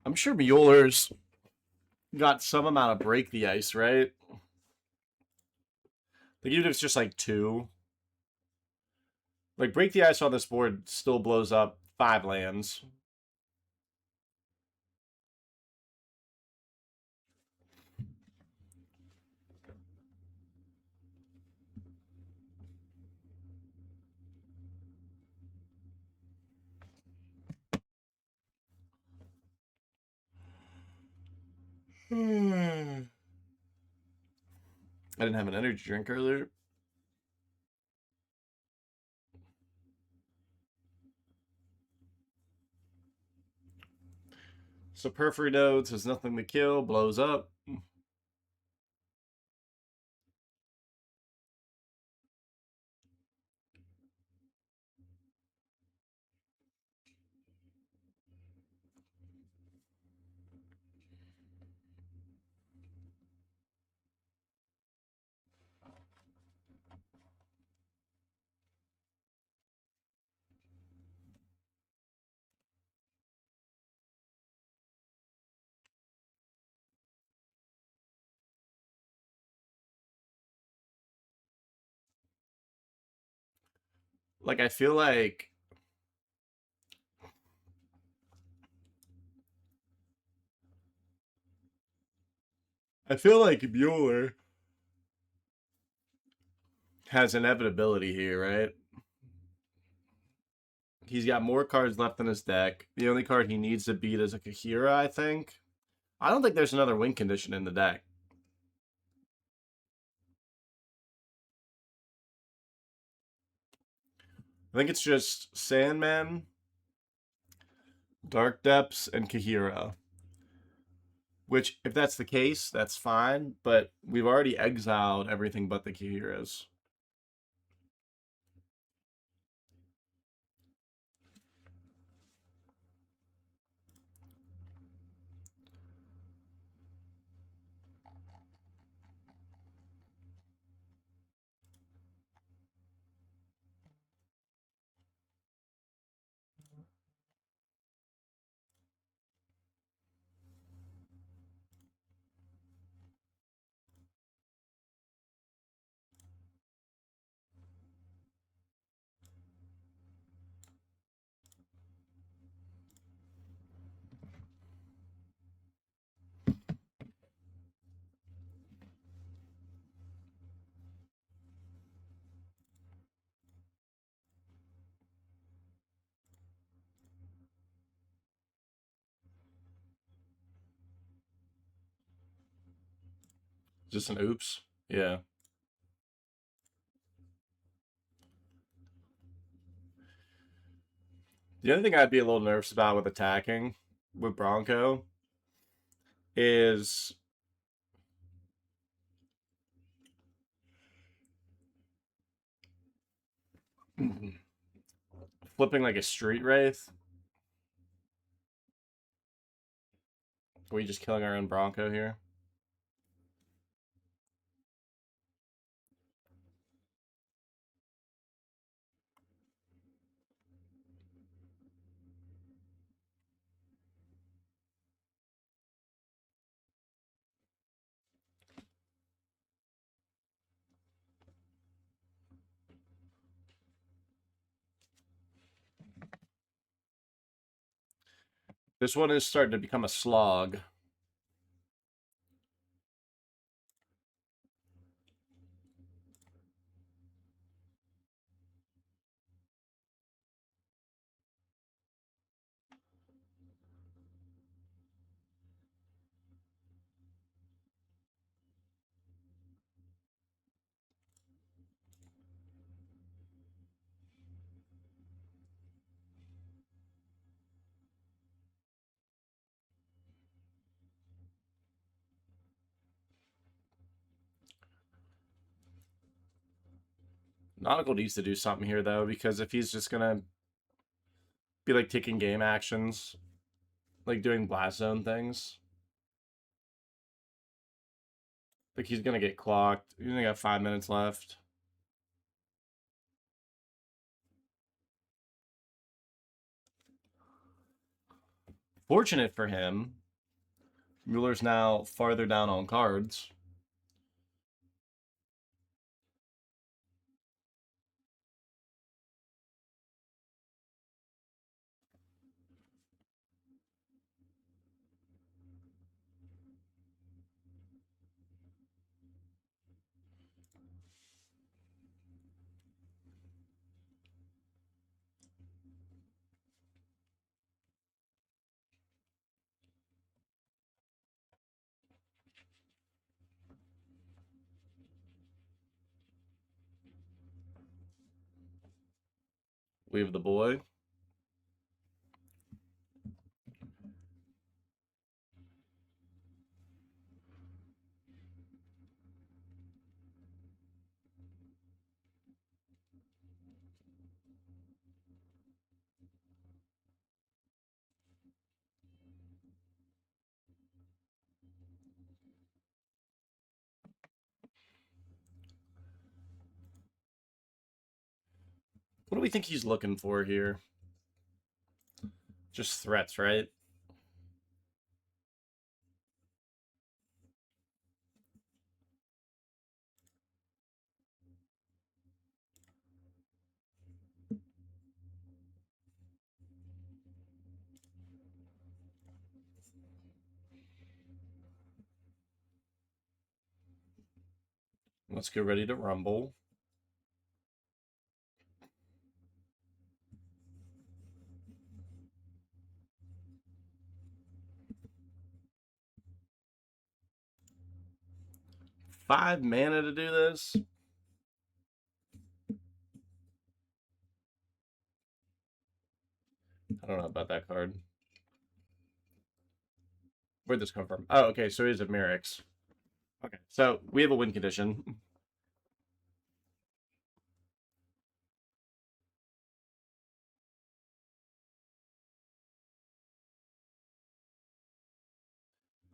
I'm sure Mueller's got some amount of break the ice, right? Like even if it's just like 2. Like break the ice on this board still blows up 5 lands. I didn't have an energy drink earlier. So Periphery Nodes has nothing to kill, blows up. Like I feel like Mueller has inevitability here, right? He's got more cards left in his deck. The only card he needs to beat is a Kahira, I think. I don't think there's another win condition in the deck. I think it's just Sandman, Dark Depths, and Kahira. Which, if that's the case, that's fine. But we've already exiled everything but the key heroes. Just an oops. Yeah. The other thing I'd be a little nervous about with attacking with Bronco is flipping like a street wraith. Are we just killing our own Bronco here? This one is starting to become a slog. Nautical needs to do something here though, because if he's just gonna be like taking game actions, like doing blast zone things, like he's gonna get clocked. He's only got 5 minutes left. Fortunate for him, Mueller's now farther down on cards. We have the boy. What do we think he's looking for here? Just threats, right? Let's get ready to rumble. Five mana to do this? I don't know about that card. Where'd this come from? Oh, okay, so it is a Merrick's. Okay, so we have a win condition.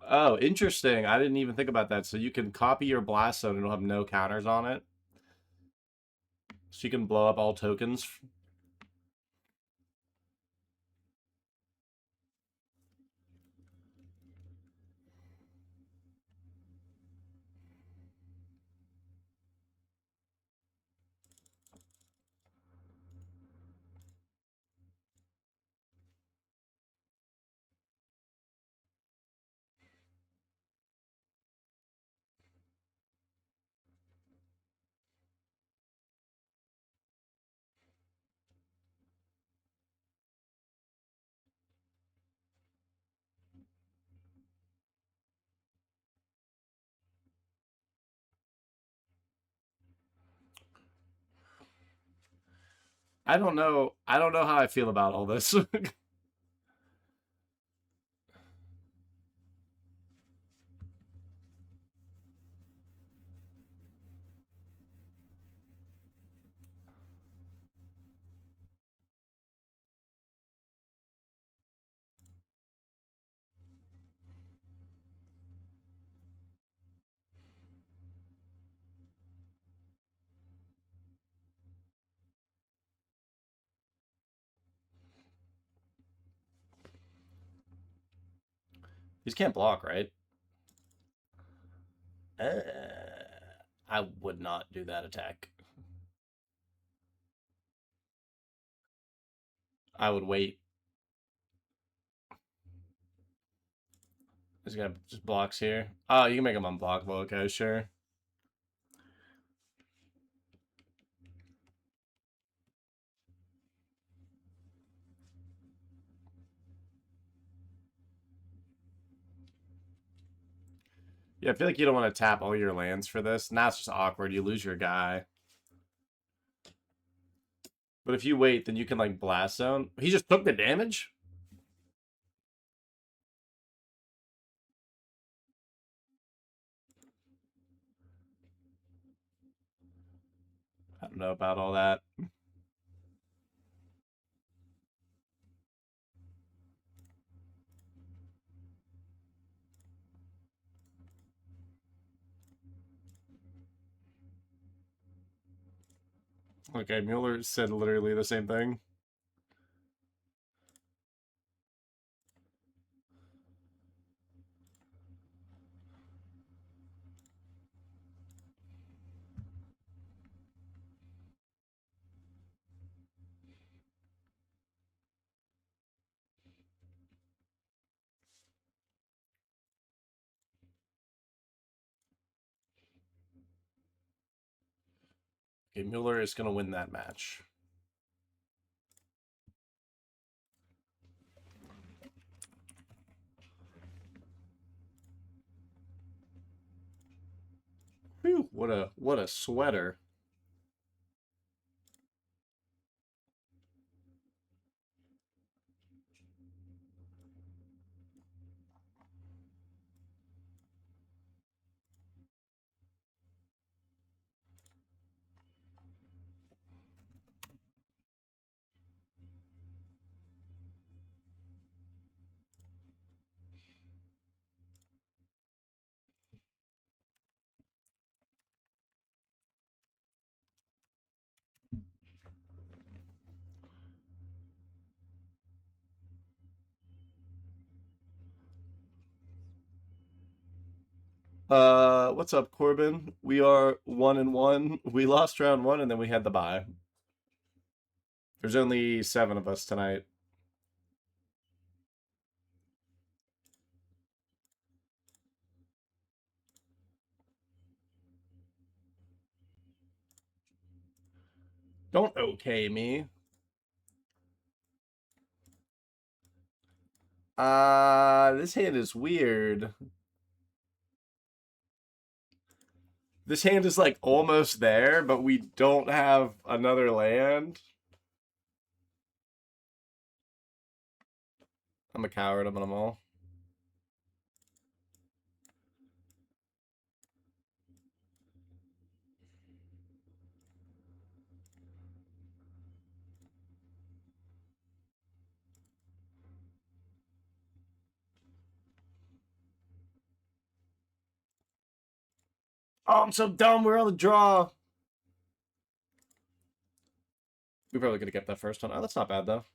Oh, interesting. I didn't even think about that. So you can copy your blast zone and it'll have no counters on it. So you can blow up all tokens. I don't know. I don't know how I feel about all this. These can't block, right? I would not do that attack. I would wait. This guy just blocks here. Oh, you can make him unblockable. Okay, sure. Yeah, I feel like you don't want to tap all your lands for this. Now it's just awkward. You lose your guy. But if you wait, then you can like blast zone. He just took the damage? I don't know about all that. Okay, Mueller said literally the same thing. Okay, Mueller is going to win that match. Whew, what a sweater. What's up, Corbin? We are 1-1. We lost round 1 and then we had the bye. There's only 7 of us tonight. Don't okay me. This hand is weird. This hand is like almost there, but we don't have another land. I'm a coward. I'm on them all. Oh, I'm so dumb. We're on the draw. We probably could have kept that first one. Oh, that's not bad, though.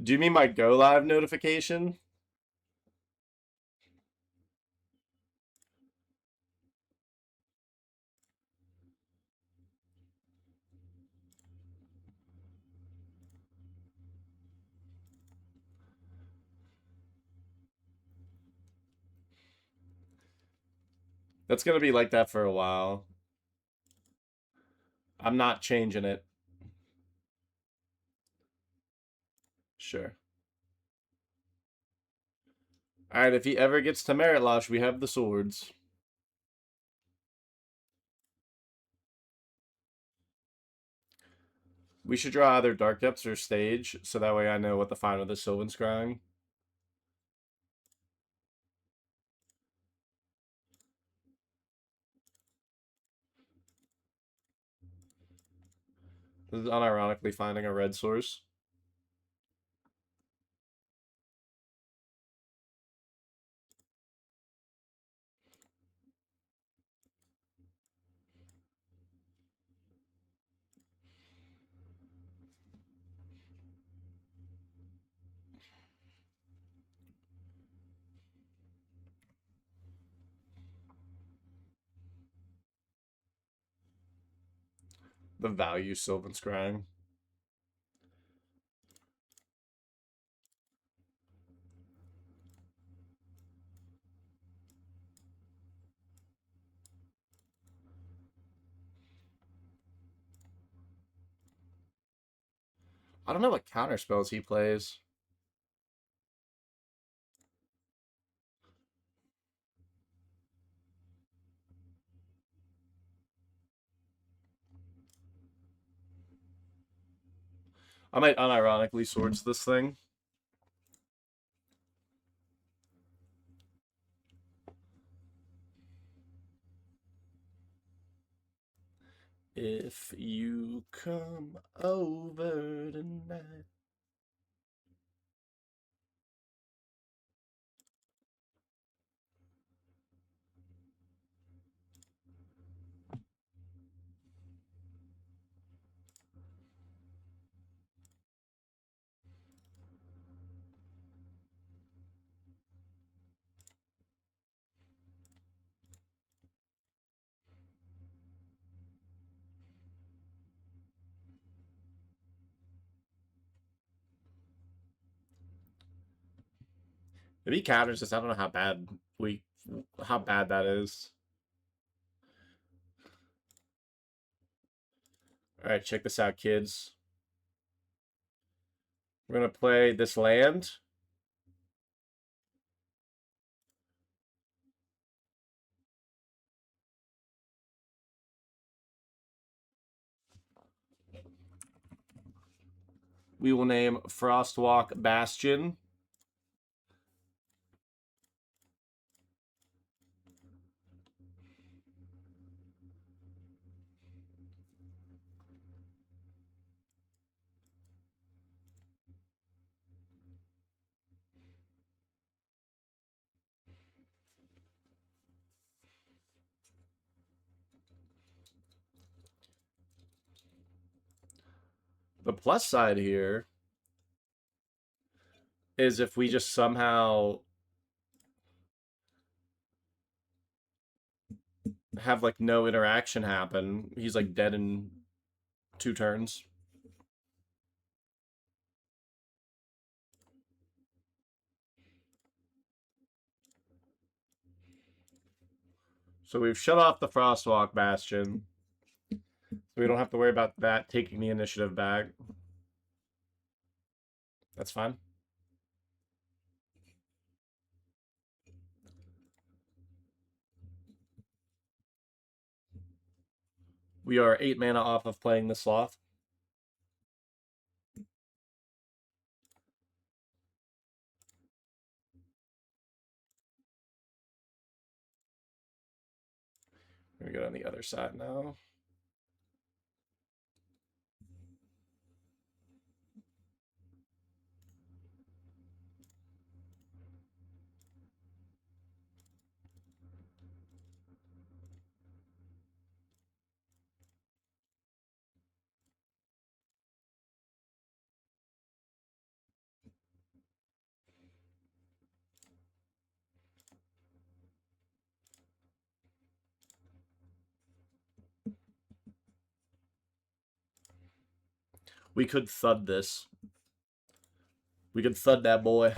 Do you mean my Go Live notification? That's going to be like that for a while. I'm not changing it. Sure. Alright, if he ever gets to Merit Losh, we have the swords. We should draw either Dark Depths or Stage, so that way I know what to find with the Sylvan Scrying. This is unironically finding a red source. The value Sylvan Scrying. I don't know what counter spells he plays. I might unironically swords this thing. If you come over tonight. If he counters this, I don't know how bad that is. Alright, check this out, kids. We're gonna play this land. We will name Frostwalk Bastion. The plus side here is if we just somehow have like no interaction happen, he's like dead in 2 turns. So we've shut off the Frostwalk Bastion. So we don't have to worry about that taking the initiative back. That's fine. We are 8 mana off of playing the Sloth. We're going to go on the other side now. We could thud this. We could thud that boy.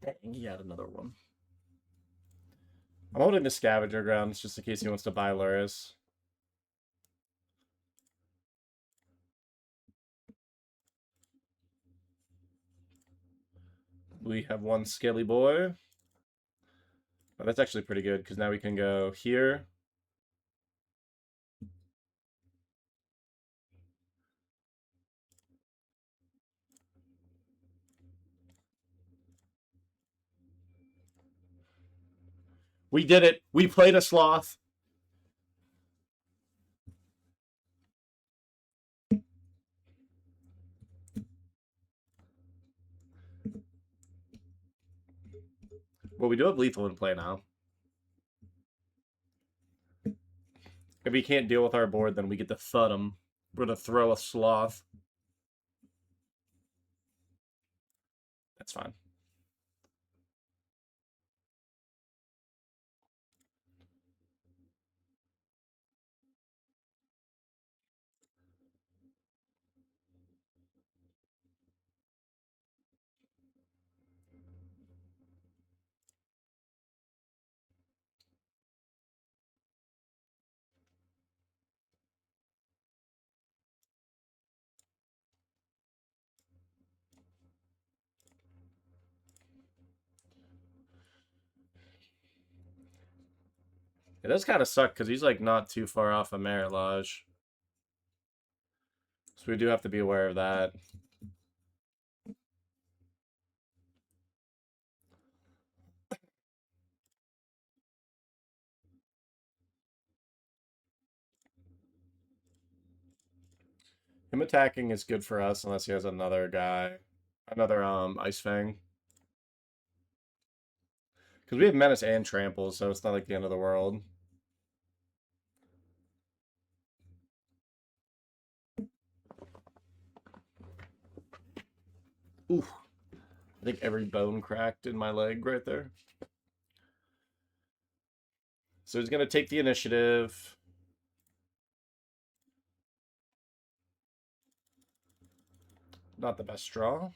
Dang, he had another one. I'm holding the Scavenger Grounds just in case he wants to buy Luris. We have one Scaly Boy. Oh, that's actually pretty good, because now we can go here. We did it. We played a Sloth. Well, we do have Lethal in play now. If he can't deal with our board, then we get to thud him. We're going to throw a Sloth. That's fine. It does kind of suck because he's like not too far off of Merit Lodge. So we do have to be aware of that. Him attacking is good for us unless he has another guy. Another Ice Fang. Because we have Menace and Trample, so it's not like the end of the world. Ooh. I think every bone cracked in my leg right there. So he's going to take the initiative. Not the best draw.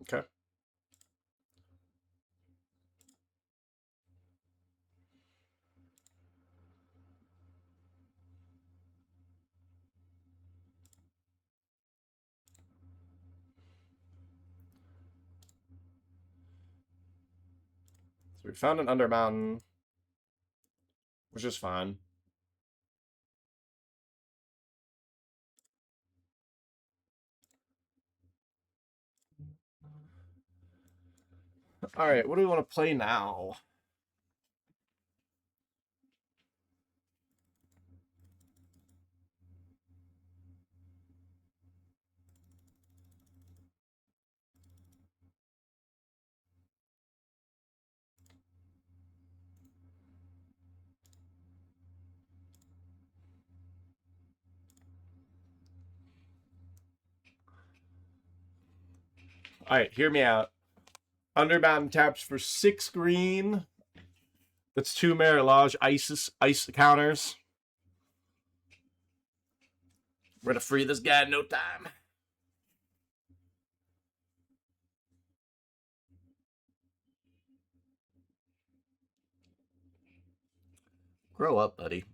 Okay. So we found an Undermountain, which is fine. All right, what do we want to play now? All right, hear me out. Underbound taps for 6 green. That's 2 Merilage ice counters. We're gonna free this guy in no time. Grow up, buddy.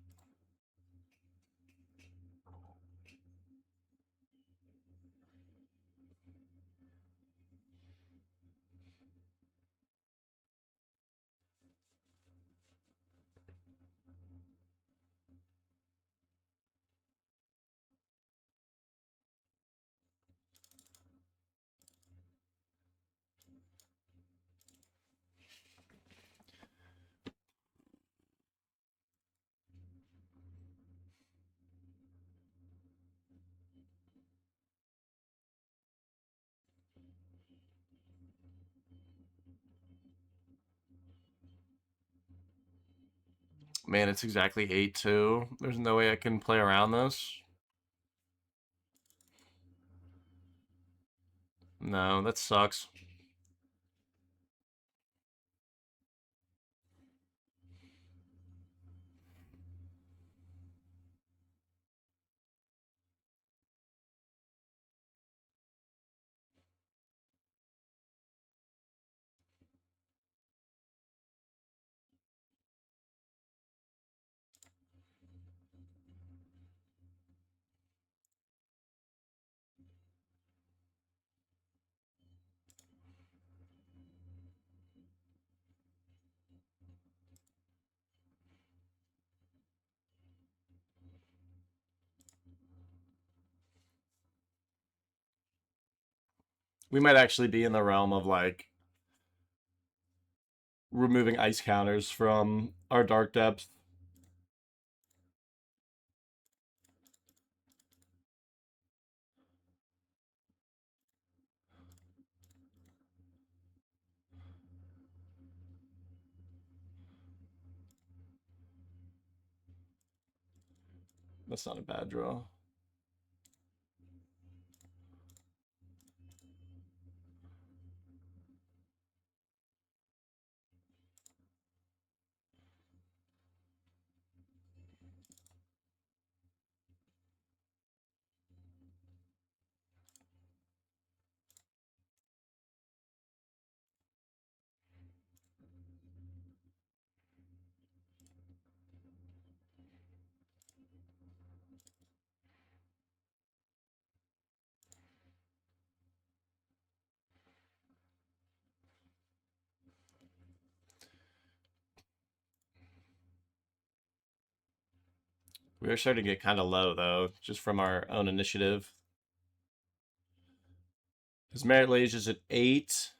Man, it's exactly 8-2. There's no way I can play around this. No, that sucks. We might actually be in the realm of like removing ice counters from our dark depth. That's not a bad draw. We are starting to get kind of low, though, just from our own initiative. His merit Lage is at 8.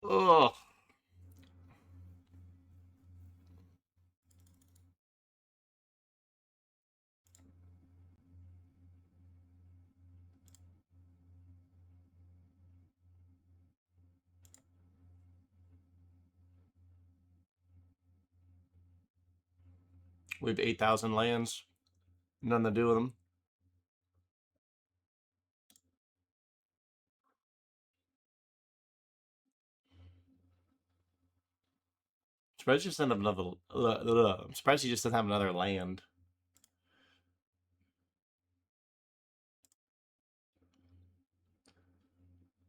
Ugh. We have 8,000 lands. Nothing to do with them. Surprised he just doesn't have another. I'm surprised he just doesn't have another land.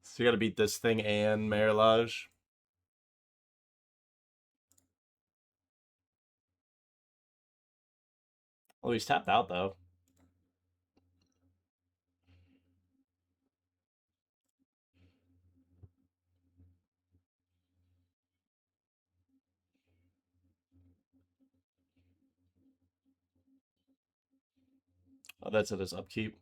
So you got to beat this thing and Merilage. Oh, he's tapped out though. Oh, that's at his upkeep.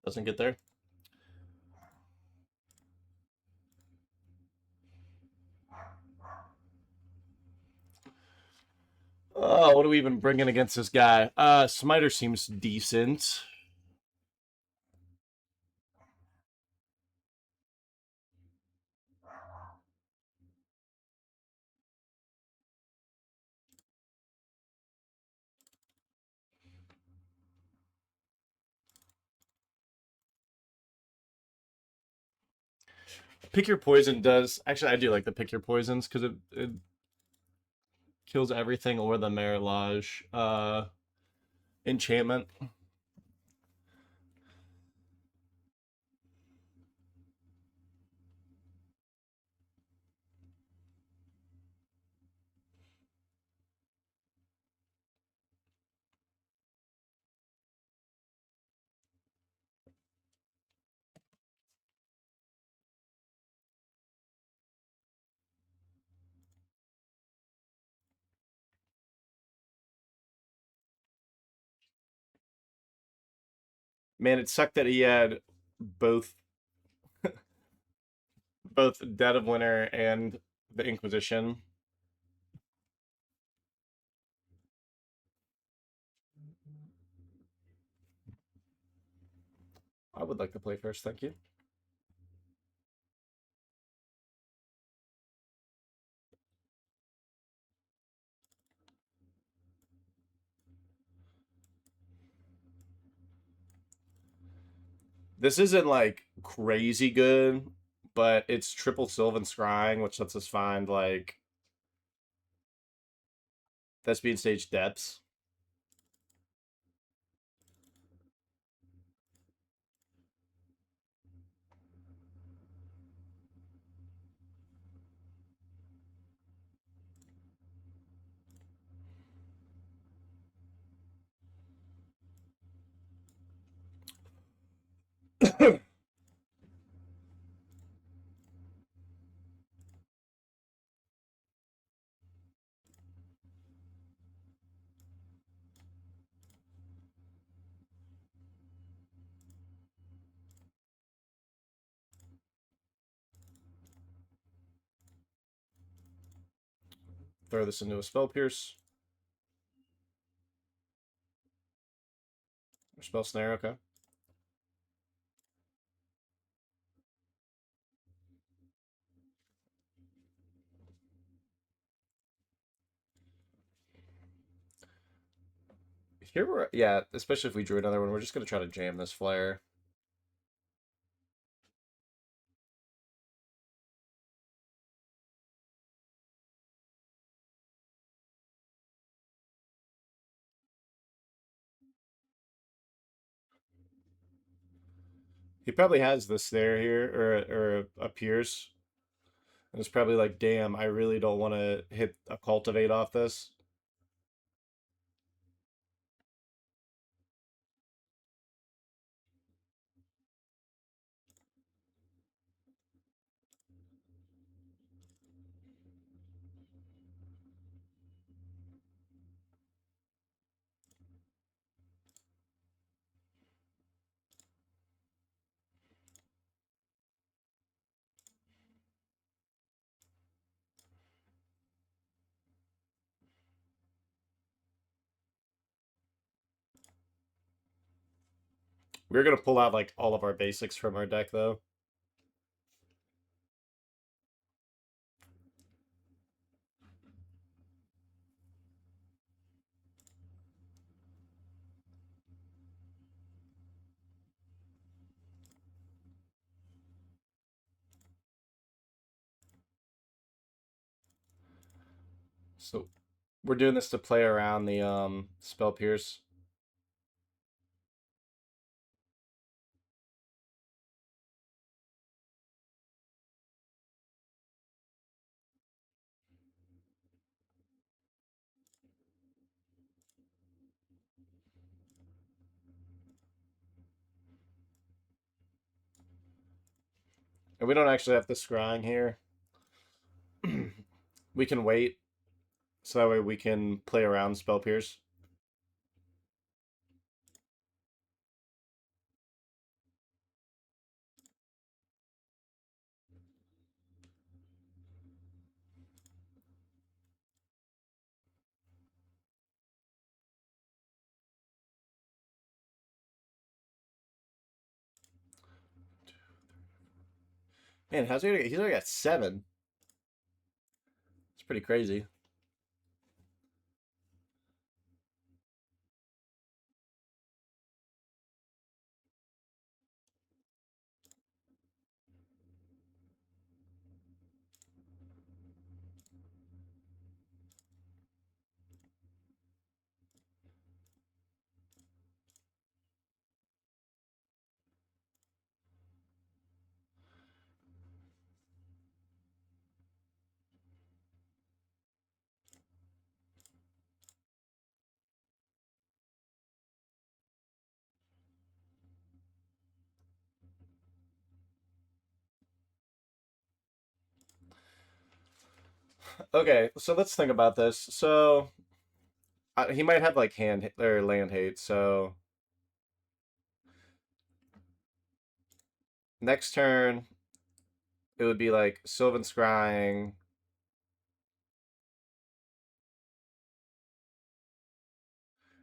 Doesn't get there. Oh, what are we even bringing against this guy? Smiter seems decent. Pick your poison does actually. I do like the pick your poisons because it kills everything or the Merilage enchantment. Man, it sucked that he had both both Dead of Winter and the Inquisition. I would like to play first, thank you. This isn't like crazy good, but it's triple Sylvan Scrying, which lets us find like Thespian Stage Depths. Throw this into a Spell Pierce. Or Spell Snare, okay. Here we're, yeah, especially if we drew another one, we're just going to try to jam this flare. He probably has this there here, or a Pierce. And it's probably like, damn, I really don't want to hit a Cultivate off this. We're going to pull out like all of our basics from our deck, though. So we're doing this to play around the spell pierce. And we don't actually have to scrying here. We can wait so that way we can play around spell pierce. Man, he's already got 7. It's pretty crazy. Okay, so let's think about this. So he might have like hand or land hate. So next turn it would be like Sylvan Scrying.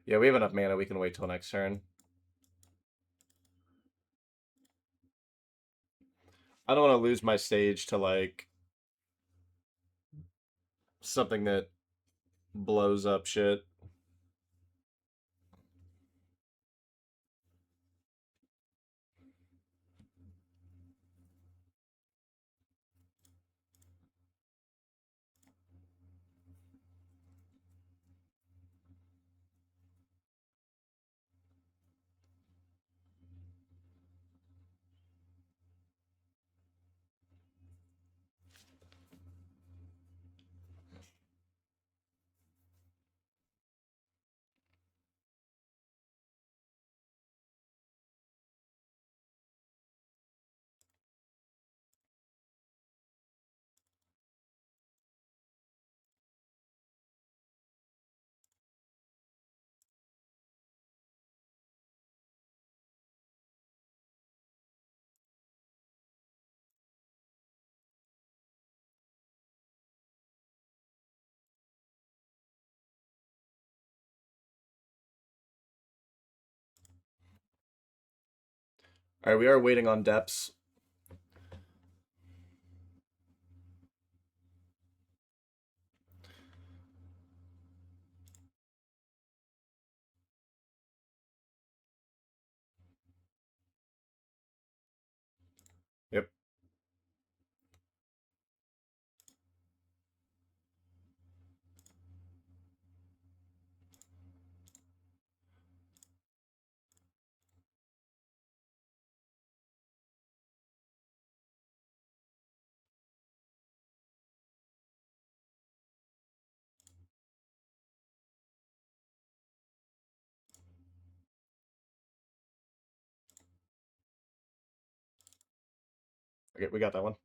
Yeah, we have enough mana. We can wait till next turn. I don't want to lose my stage to like something that blows up shit. All right, we are waiting on depths. Yep. Okay, we got that one.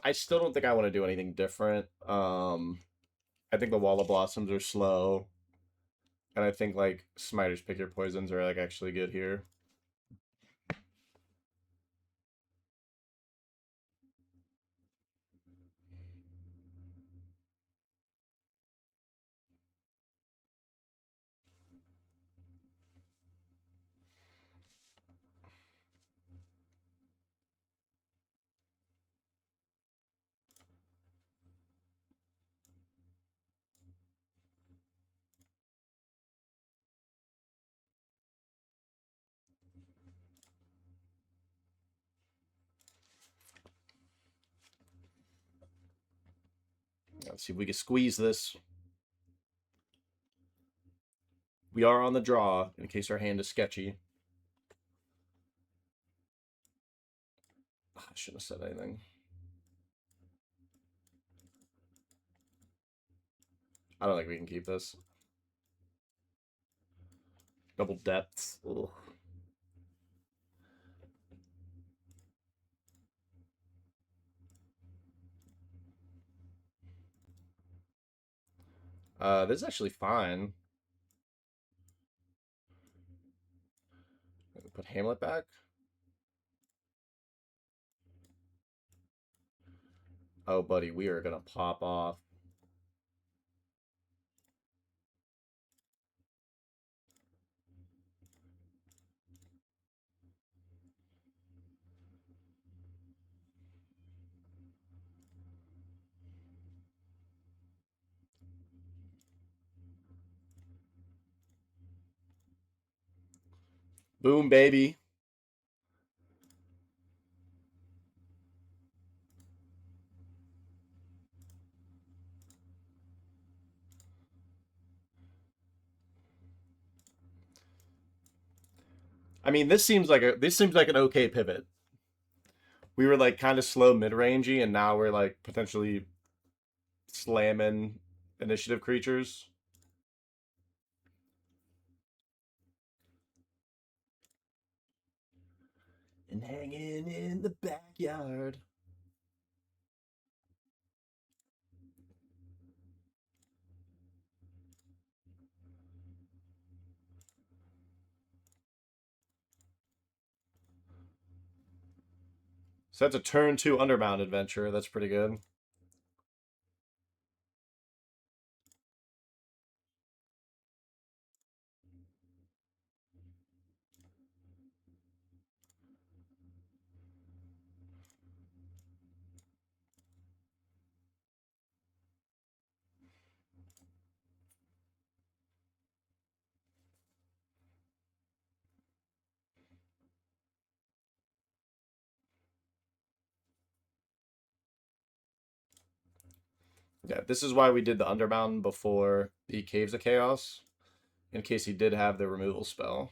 I still don't think I want to do anything different. I think the Wall of Blossoms are slow, and I think like Smiter's Pick Your Poisons are like actually good here. Let's see if we can squeeze this. We are on the draw, in case our hand is sketchy. I shouldn't have said anything. I don't think we can keep this. Double depths. Ugh. This is actually fine. Put Hamlet back. Oh, buddy, we are gonna pop off. Boom, baby. I mean, this seems like an okay pivot. We were like kind of slow mid-rangey, and now we're like potentially slamming initiative creatures. And hanging in the backyard. So that's a turn 2 Underbound adventure. That's pretty good. Yeah, this is why we did the Underbound before the Caves of Chaos, in case he did have the removal spell.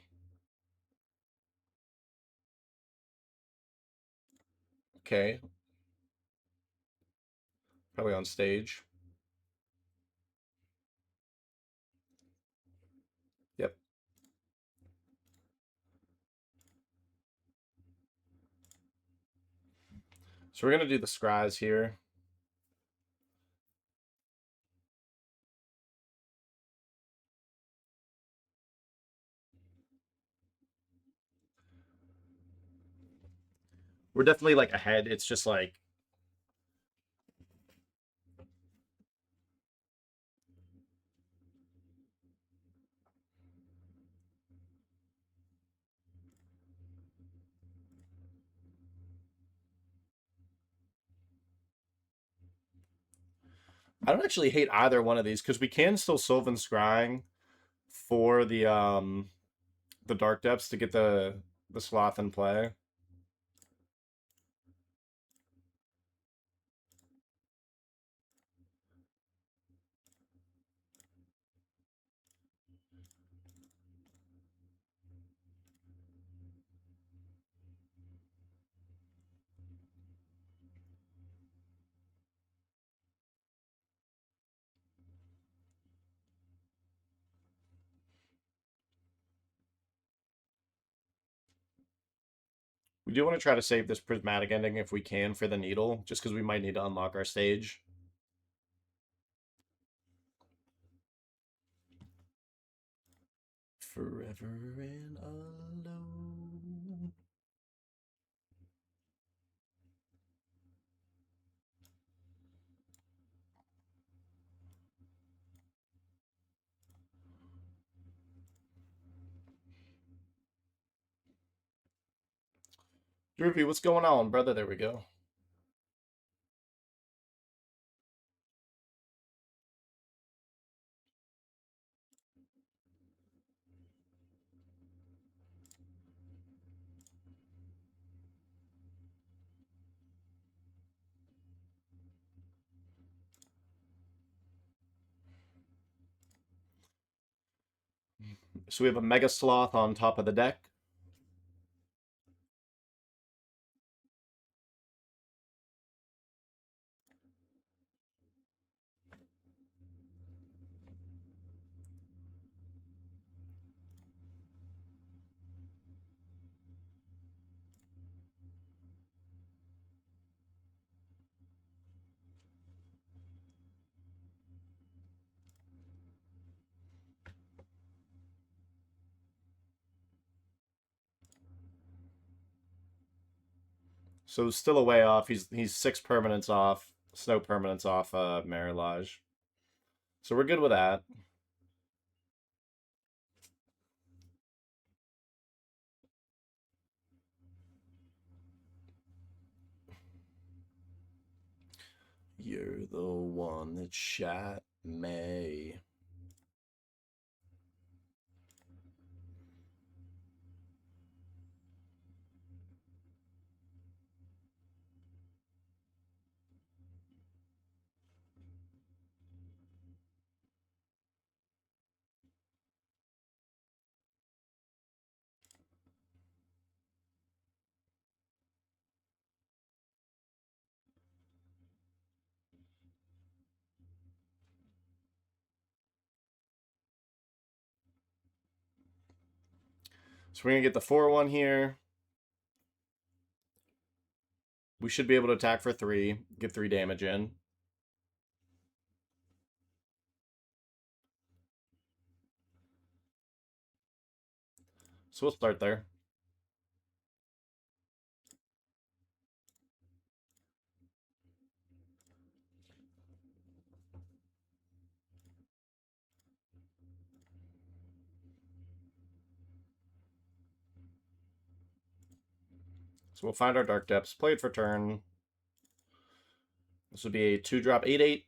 Okay. Probably on stage. Yep. So we're going to do the scries here. We're definitely like ahead. It's just like I don't actually hate either one of these because we can still Sylvan Scrying for the Dark Depths to get the Sloth in play. We do want to try to save this Prismatic Ending if we can for the Needle, just because we might need to unlock our stage. Forever and alone. Droopy, what's going on, brother? There we go. So we have a Mega Sloth on top of the deck. So still a way off. He's 6 permanents off, snow permanents off Marilage. So we're good with that. You're the one that shot me. So we're gonna get the 4-1 here. We should be able to attack for 3, get 3 damage in. So we'll start there. So we'll find our Dark Depths, play it for turn. This would be a 2-drop 8/8.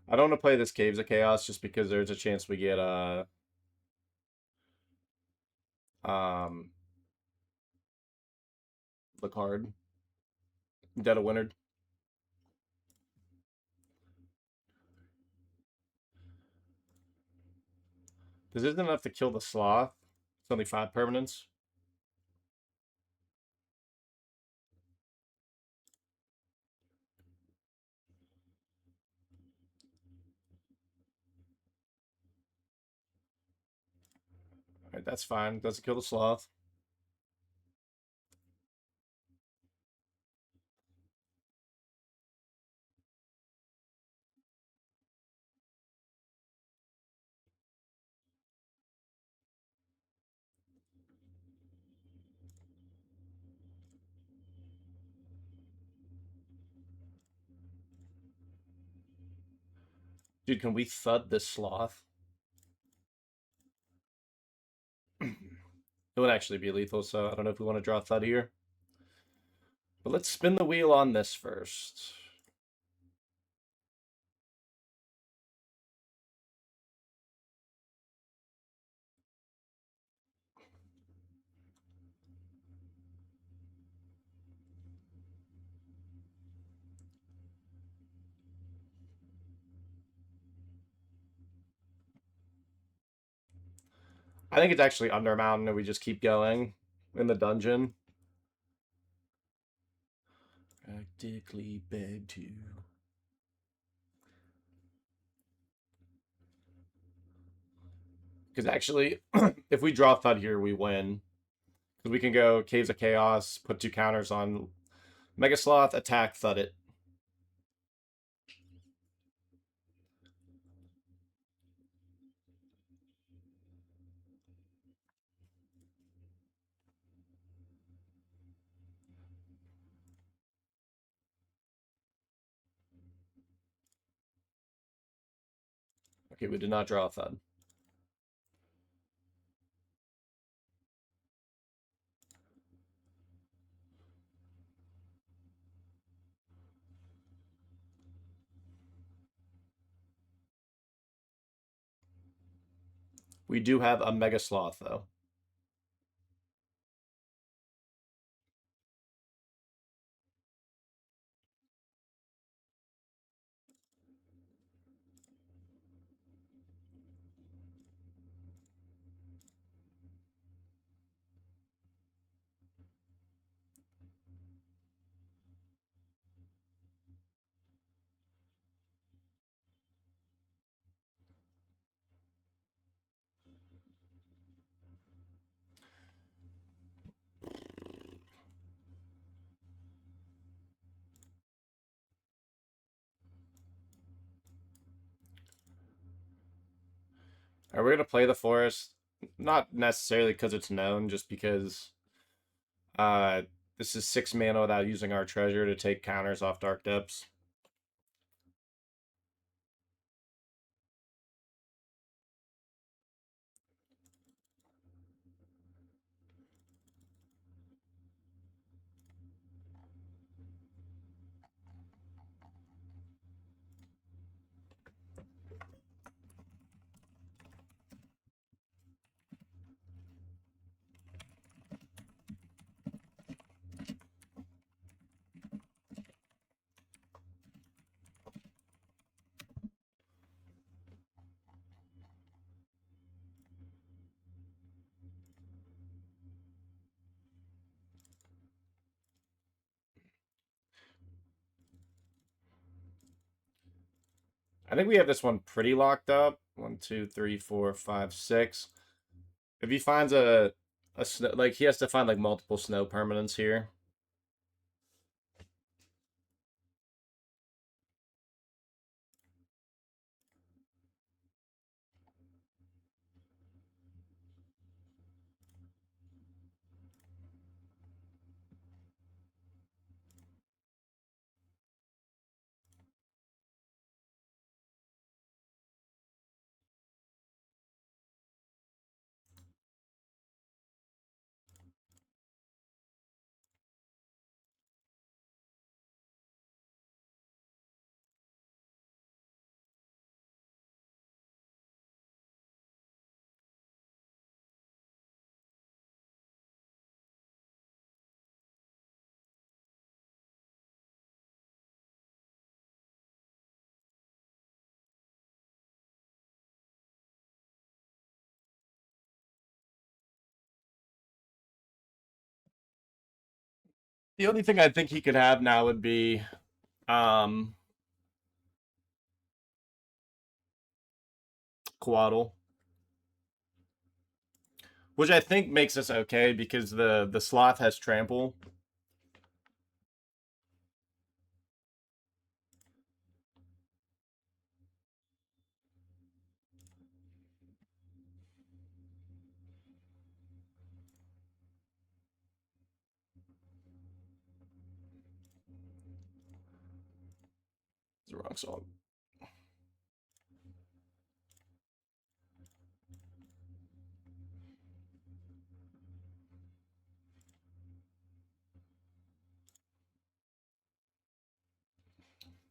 I don't want to play this Caves of Chaos just because there's a chance we get um the card. Dead of Winter. This isn't enough to kill the Sloth. It's only 5 permanents. Alright, that's fine. Doesn't kill the Sloth. Dude, can we thud this Sloth? It would actually be lethal, so I don't know if we want to draw thud here. But let's spin the wheel on this first. I think it's actually Under Mountain and we just keep going in the dungeon. Practically beg to. Because actually, if we draw Thud here, we win. Because we can go Caves of Chaos, put 2 counters on Mega Sloth, attack, Thud it. Okay, we did not draw a Thud. We do have a Mega Sloth, though. Are we going to play the Forest? Not necessarily because it's known, just because uh, this is 6 mana without using our treasure to take counters off Dark Depths. I think we have this one pretty locked up. 1, 2, 3, 4, 5, 6. If he finds a snow, like he has to find like multiple snow permanents here. The only thing I think he could have now would be Quaddle. Which I think makes us okay because the sloth has trample. It's the wrong song.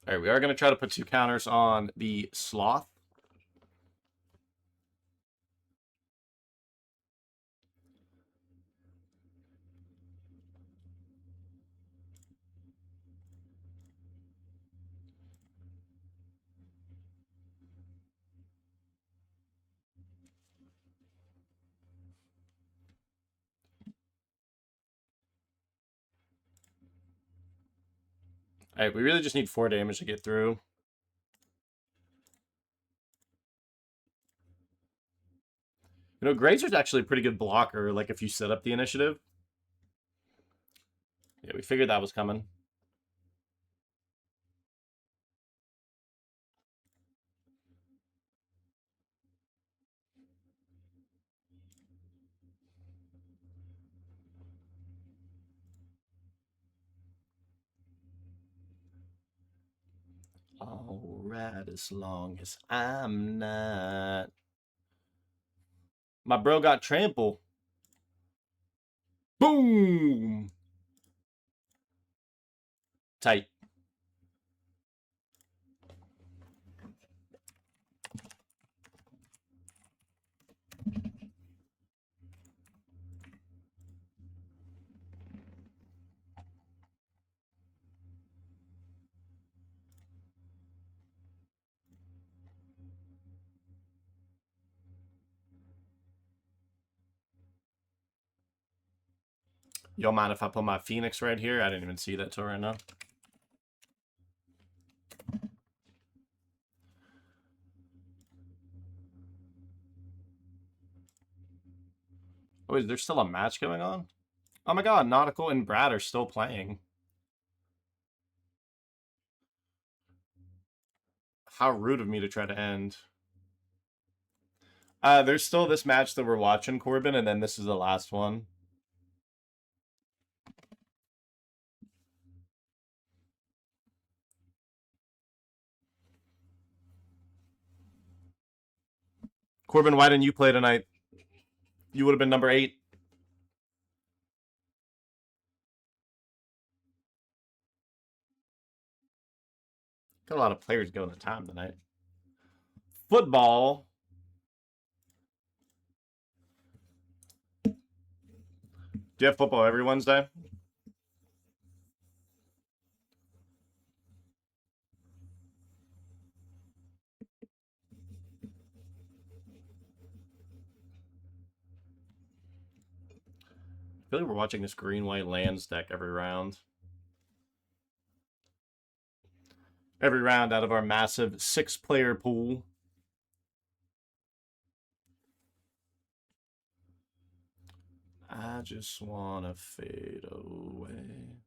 All right, we are going to try to put 2 counters on the sloth. All right, we really just need 4 damage to get through. You know, Grazer's actually a pretty good blocker, like if you set up the initiative. Yeah, we figured that was coming. Alright, as long as I'm not. My bro got trample. Boom! Tight. Y'all mind if I put my Phoenix right here? I didn't even see that till right now. Oh, is there still a match going on? Oh my god, Nautical and Brad are still playing. How rude of me to try to end. There's still this match that we're watching, Corbin, and then this is the last one. Corbin, why didn't you play tonight? You would have been number 8. Got a lot of players going to time tonight. Football. Do you have football every Wednesday? I feel like we're watching this green-white lands deck every round. Every round out of our massive 6-player pool. I just want to fade away.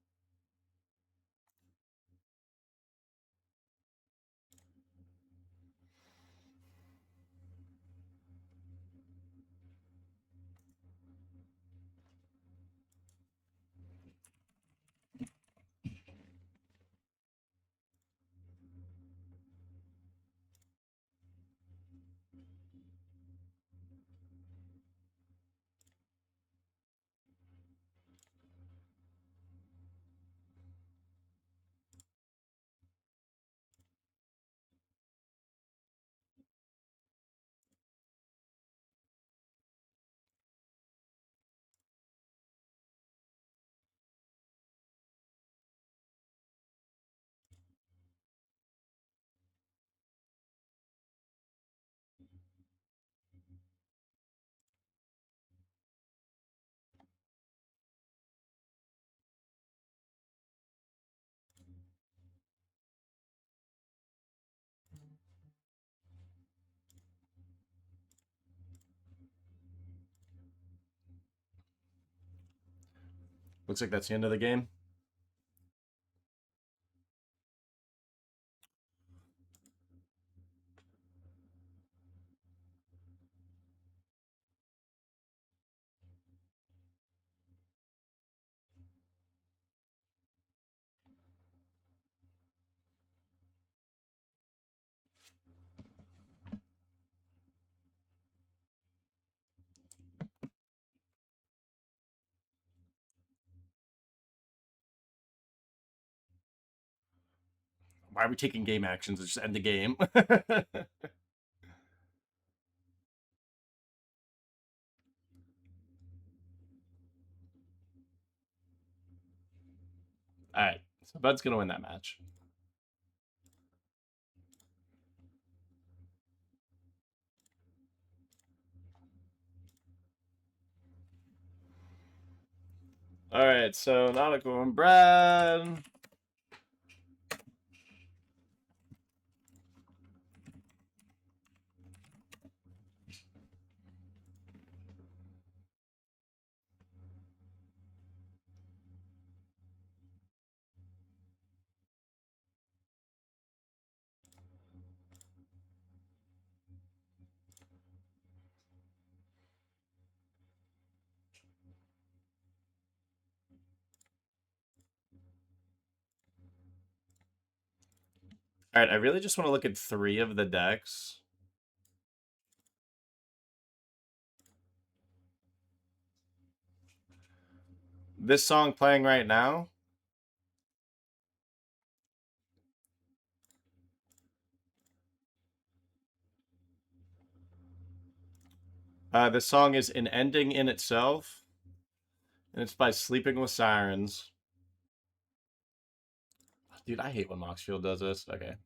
Looks like that's the end of the game. Why are we taking game actions to just end the game? Alright, so Bud's going to win that match. Alright, so Nautical and Brad. Alright, I really just want to look at 3 of the decks. This song playing right now. This song is an ending in itself. And it's by Sleeping with Sirens. Dude, I hate when Moxfield does this. Okay.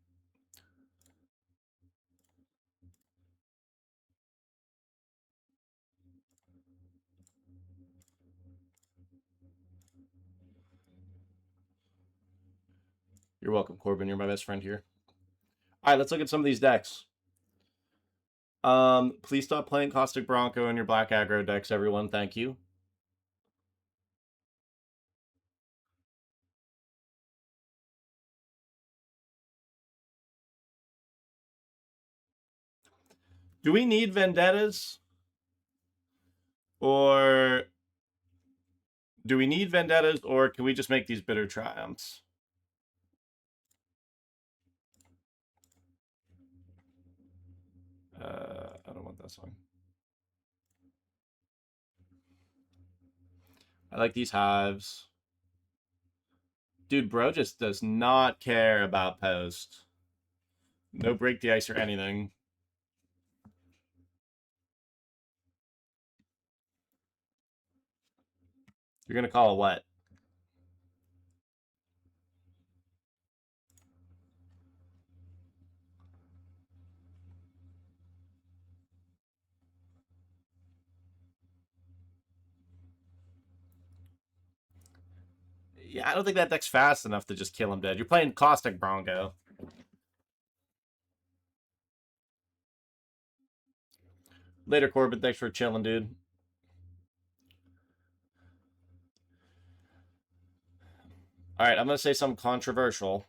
You're welcome, Corbin. You're my best friend here. All right, let's look at some of these decks. Please stop playing Caustic Bronco in your black aggro decks, everyone. Thank you. Do we need vendettas? Or do we need vendettas, or can we just make these bitter triumphs? I don't want this one. I like these hives. Dude, bro just does not care about post. No break the ice or anything. You're gonna call it what? Yeah, I don't think that deck's fast enough to just kill him dead. You're playing Caustic Bronco. Later, Corbin. Thanks for chilling, dude. All right, I'm gonna say something controversial.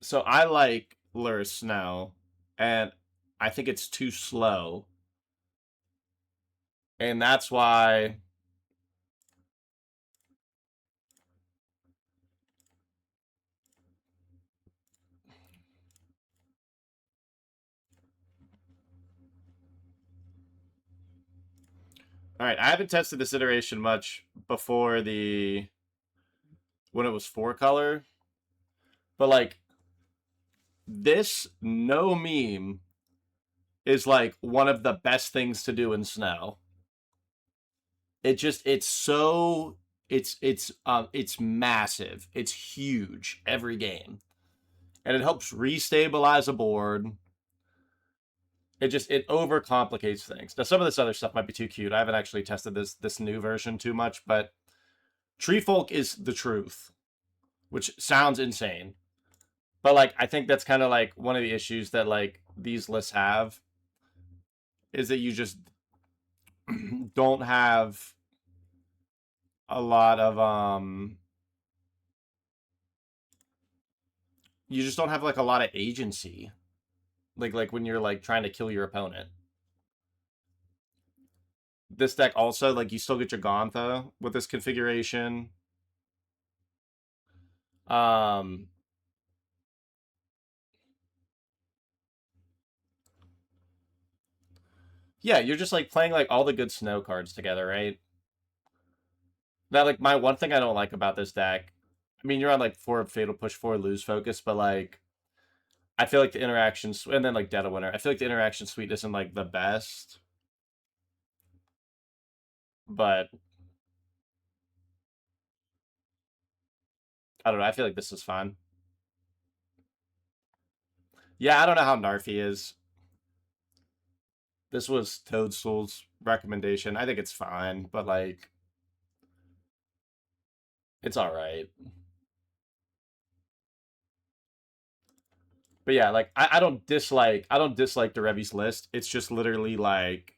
So I like Lure Snow, and I think it's too slow, and that's why. All right, I haven't tested this iteration much before the when it was 4-color, but like this no meme is like one of the best things to do in snow. It's so it's massive. It's huge every game. And it helps restabilize a board. It overcomplicates things. Now some of this other stuff might be too cute. I haven't actually tested this new version too much, but Tree Folk is the truth, which sounds insane. But like I think that's kind of like one of the issues that like these lists have is that you just don't have a lot of you just don't have like a lot of agency. Like when you're like trying to kill your opponent. This deck also like you still get your Gontha with this configuration. Um yeah, you're just like playing like all the good snow cards together, right? Now like my one thing I don't like about this deck, I mean you're on like 4 Fatal Push, 4 Lose Focus, but like I feel like the interactions and then like Dead of Winter, I feel like the interaction suite isn't like the best. But I don't know, I feel like this is fine. Yeah, I don't know how Narfi is. This was Toadstool's recommendation. I think it's fine, but like it's all right. But yeah, like I don't dislike the Revi's list. It's just literally like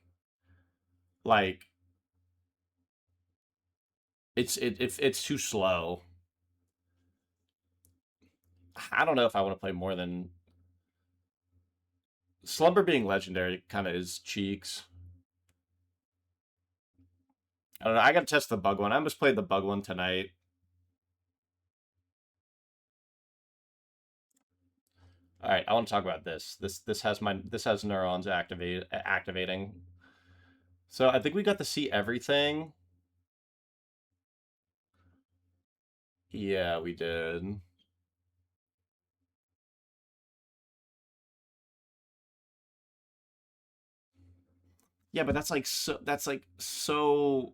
it's too slow. I don't know if I want to play more than Slumber being legendary kind of is cheeks. I don't know. I gotta test the bug one. I just played the bug one tonight. All right, I want to talk about this. This has neurons activating. So I think we got to see everything. Yeah, we did. Yeah, but that's so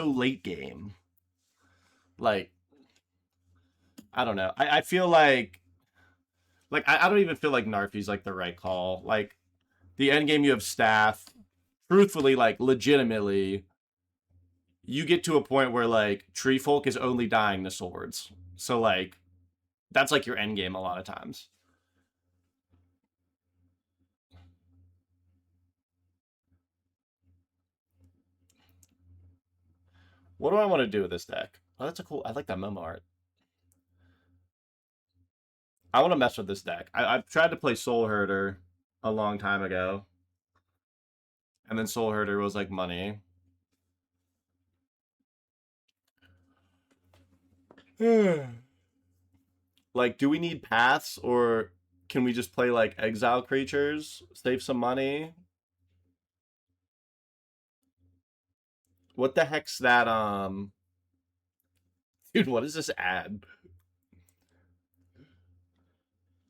late game. Like I don't know. I feel like I don't even feel like Narfi's like the right call. Like the end game you have staff. Truthfully, like legitimately, you get to a point where like Tree Folk is only dying to swords. So like that's like your end game a lot of times. What do I want to do with this deck? Oh, that's a cool. I like that Momo art. I want to mess with this deck. I've tried to play Soul Herder a long time ago, and then Soul Herder was like money. Like, do we need paths, or can we just play like exile creatures, save some money? What the heck's that? Dude, what is this ad?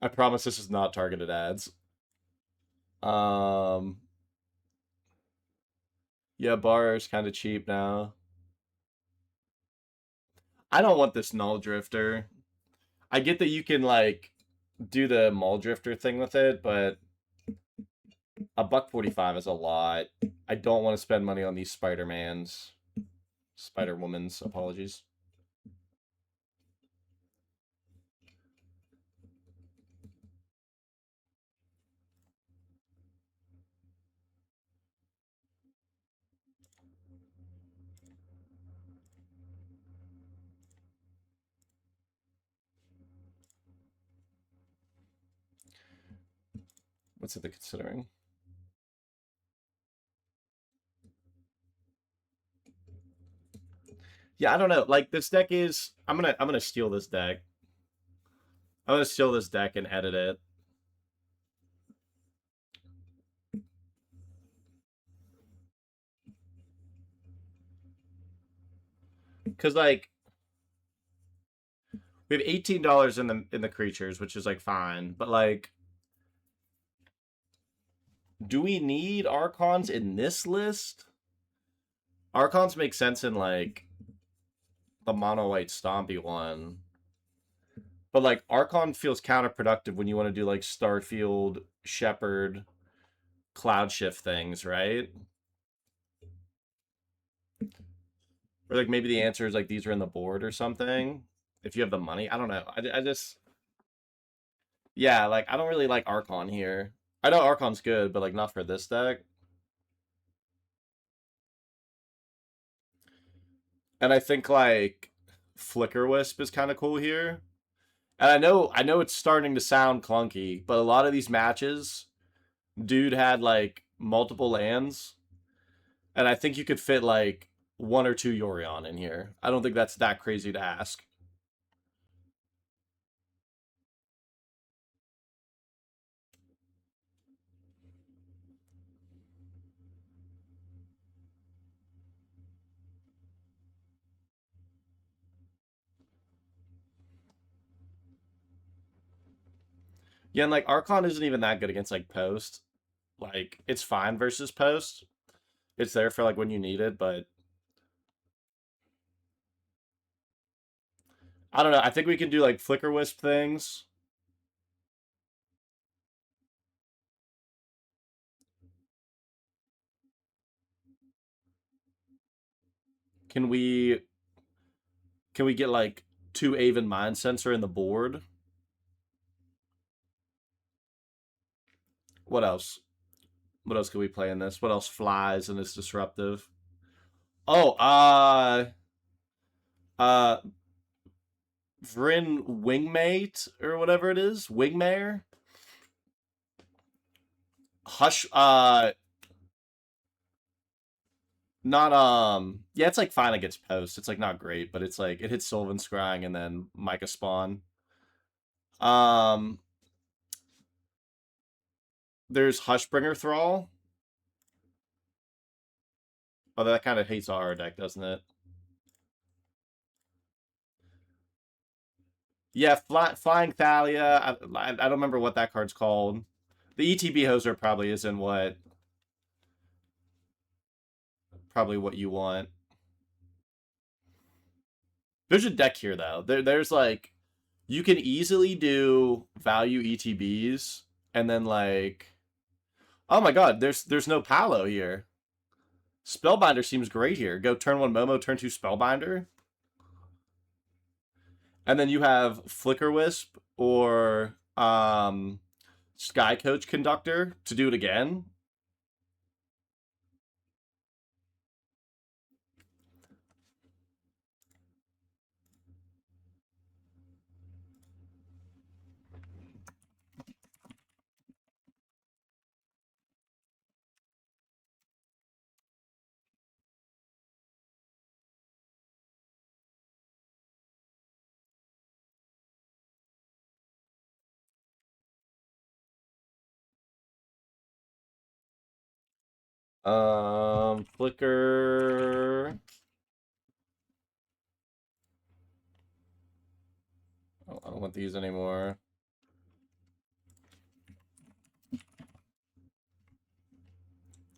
I promise this is not targeted ads. Um, yeah, bar is kind of cheap now. I don't want this null drifter. I get that you can like do the mall drifter thing with it, but a $1.45 is a lot. I don't want to spend money on these Spider-Mans. Spider-Woman's, apologies. What's it considering? Yeah, I don't know. Like this deck is I'm gonna steal this deck. I'm gonna steal this deck and edit it. Cause like we have $18 in the creatures, which is like fine, but like do we need Archons in this list? Archons make sense in like the mono white stompy one. But like Archon feels counterproductive when you want to do like Starfield, Shepherd, Cloud Shift things, right? Or like maybe the answer is like these are in the board or something. If you have the money, I don't know. I just yeah, like I don't really like Archon here. I know Archon's good, but like not for this deck. And I think like Flicker Wisp is kind of cool here. And I know it's starting to sound clunky, but a lot of these matches, dude had like multiple lands, and I think you could fit like one or two Yorion in here. I don't think that's that crazy to ask. Yeah, and like Archon isn't even that good against like post. Like it's fine versus post. It's there for like when you need it, but I don't know. I think we can do like Flicker Wisp things. Can we get like two Aven Mind Sensor in the board? What else? What else can we play in this? What else flies and is disruptive? Oh, uh Vryn Wingmate or whatever it is, Wingmare. Hush, not yeah, it's like fine against post. It's like not great, but it's like it hits Sylvan Scrying and then Micah Spawn. Um, there's Hushbringer Thrall. Oh, that kind of hates our deck, doesn't it? Yeah, Flying Thalia. I don't remember what that card's called. The ETB hoser probably isn't what you want. There's a deck here though. There's like you can easily do value ETBs and then like oh my god, there's no Palo here. Spellbinder seems great here. Go turn 1 Momo, turn 2 Spellbinder. And then you have Flicker Wisp or Sky Coach Conductor to do it again. Flicker. Oh, I don't want these anymore.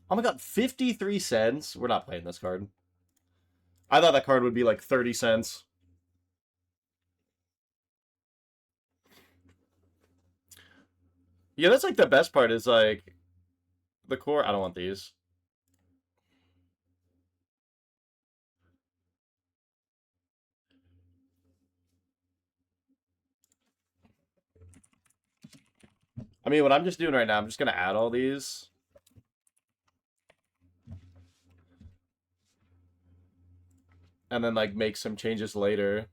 Oh my god, 53 cents? We're not playing this card. I thought that card would be like 30 cents. Yeah, that's like the best part is like the core. I don't want these. I mean, what I'm just doing right now, I'm just going to add all these. And then like make some changes later.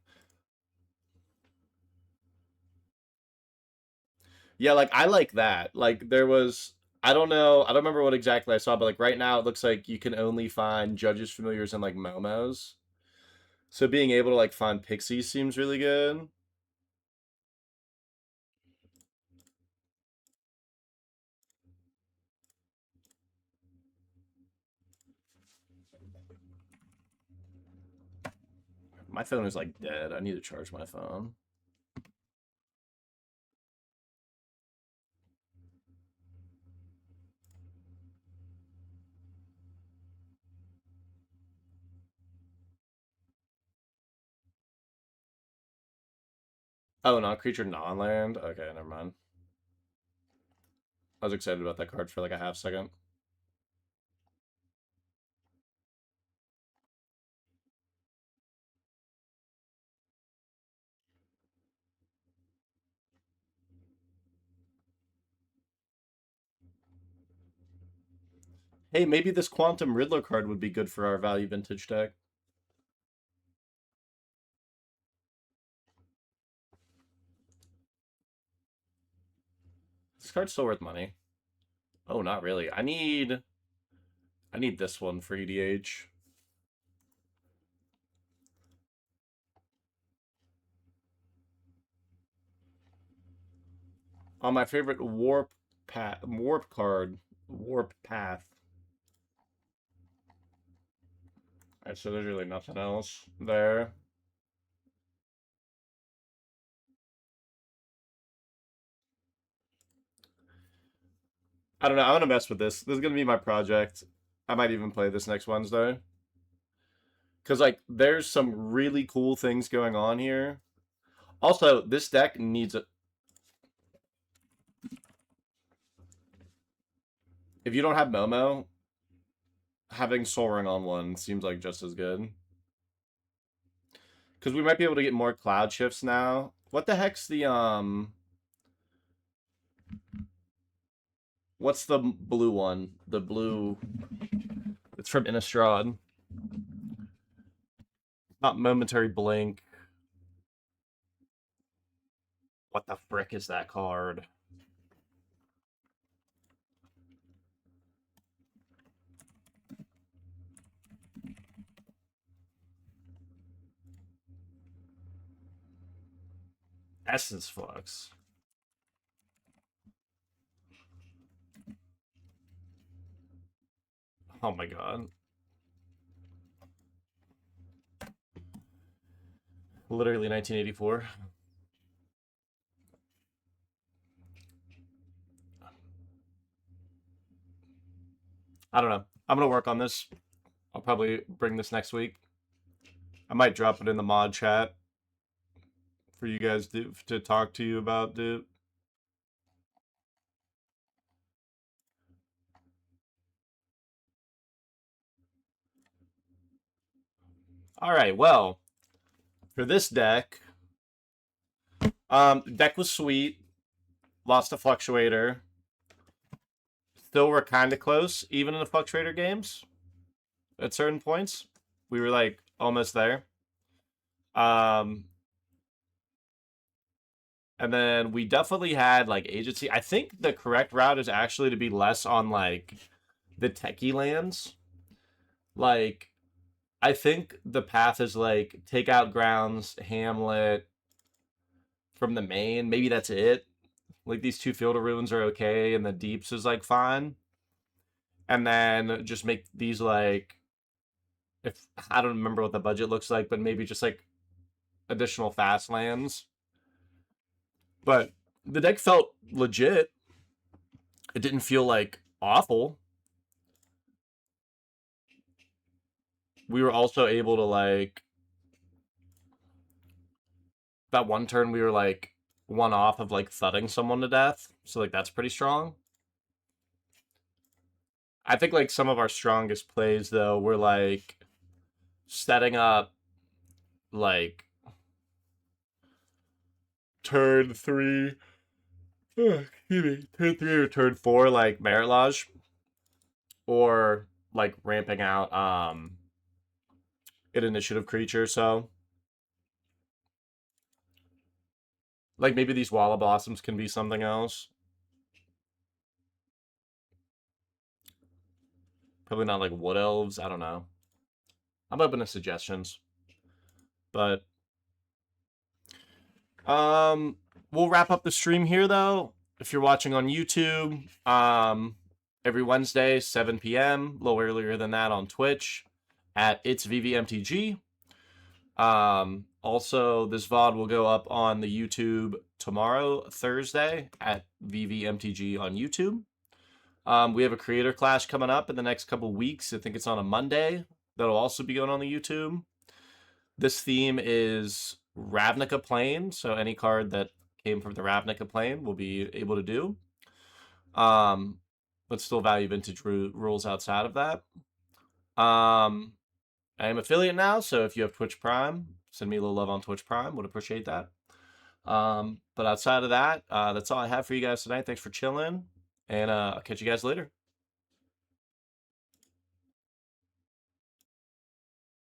Yeah, like I like that. Like there was I don't know, I don't remember what exactly I saw, but like right now it looks like you can only find judges familiars and like momos. So being able to like find pixies seems really good. My phone is like dead. I need to charge my phone. Oh, non-creature non-land? Okay, never mind. I was excited about that card for like a half second. Hey, maybe this Quantum Riddler card would be good for our value vintage deck. This card's still worth money. Oh, not really. I need this one for EDH. On my favorite warp card, Warp Path. Alright, so there's really nothing else there. I don't know. I'm gonna mess with this. This is gonna be my project. I might even play this next Wednesday. Cause like there's some really cool things going on here. Also, this deck needs a if you don't have Momo, having Soul Ring on one seems like just as good. Because we might be able to get more cloud shifts now. What the heck's the what's the blue one? The blue it's from Innistrad. Not Momentary Blink. What the frick is that card? Essence Flux. Oh my god. Literally 1984. I don't know. I'm gonna work on this. I'll probably bring this next week. I might drop it in the mod chat for you guys to talk to you about, dude. All right, well, for this deck, deck was sweet. Lost a Fluctuator. Still were kind of close, even in the Fluctuator games. At certain points, we were like almost there. Um, and then we definitely had like agency. I think the correct route is actually to be less on like the techie lands. Like, I think the path is like take out grounds, Hamlet from the main. Maybe that's it. Like these two Field of Ruins are okay, and the Deeps is like fine. And then just make these like, if I don't remember what the budget looks like, but maybe just like additional fast lands. But the deck felt legit. It didn't feel like awful. We were also able to like that one turn we were like one off of like thudding someone to death. So like that's pretty strong. I think like some of our strongest plays though were like setting up like turn three. Excuse me, turn three or turn four, like Merit Lodge, or like ramping out an initiative creature. So like maybe these Walla Blossoms can be something else. Probably not like Wood Elves. I don't know. I'm open to suggestions, but um, we'll wrap up the stream here though. If you're watching on YouTube, every Wednesday 7 p.m. A little earlier than that on Twitch at It's VVMTG. Also, this VOD will go up on the YouTube tomorrow, Thursday, at VVMTG on YouTube. We have a creator clash coming up in the next couple weeks. I think it's on a Monday. That'll also be going on the YouTube. This theme is Ravnica Plane, so any card that came from the Ravnica Plane will be able to do. But still value vintage rules outside of that. I am affiliate now, so if you have Twitch Prime, send me a little love on Twitch Prime. Would appreciate that. But outside of that, that's all I have for you guys tonight. Thanks for chilling, and I'll catch you guys later.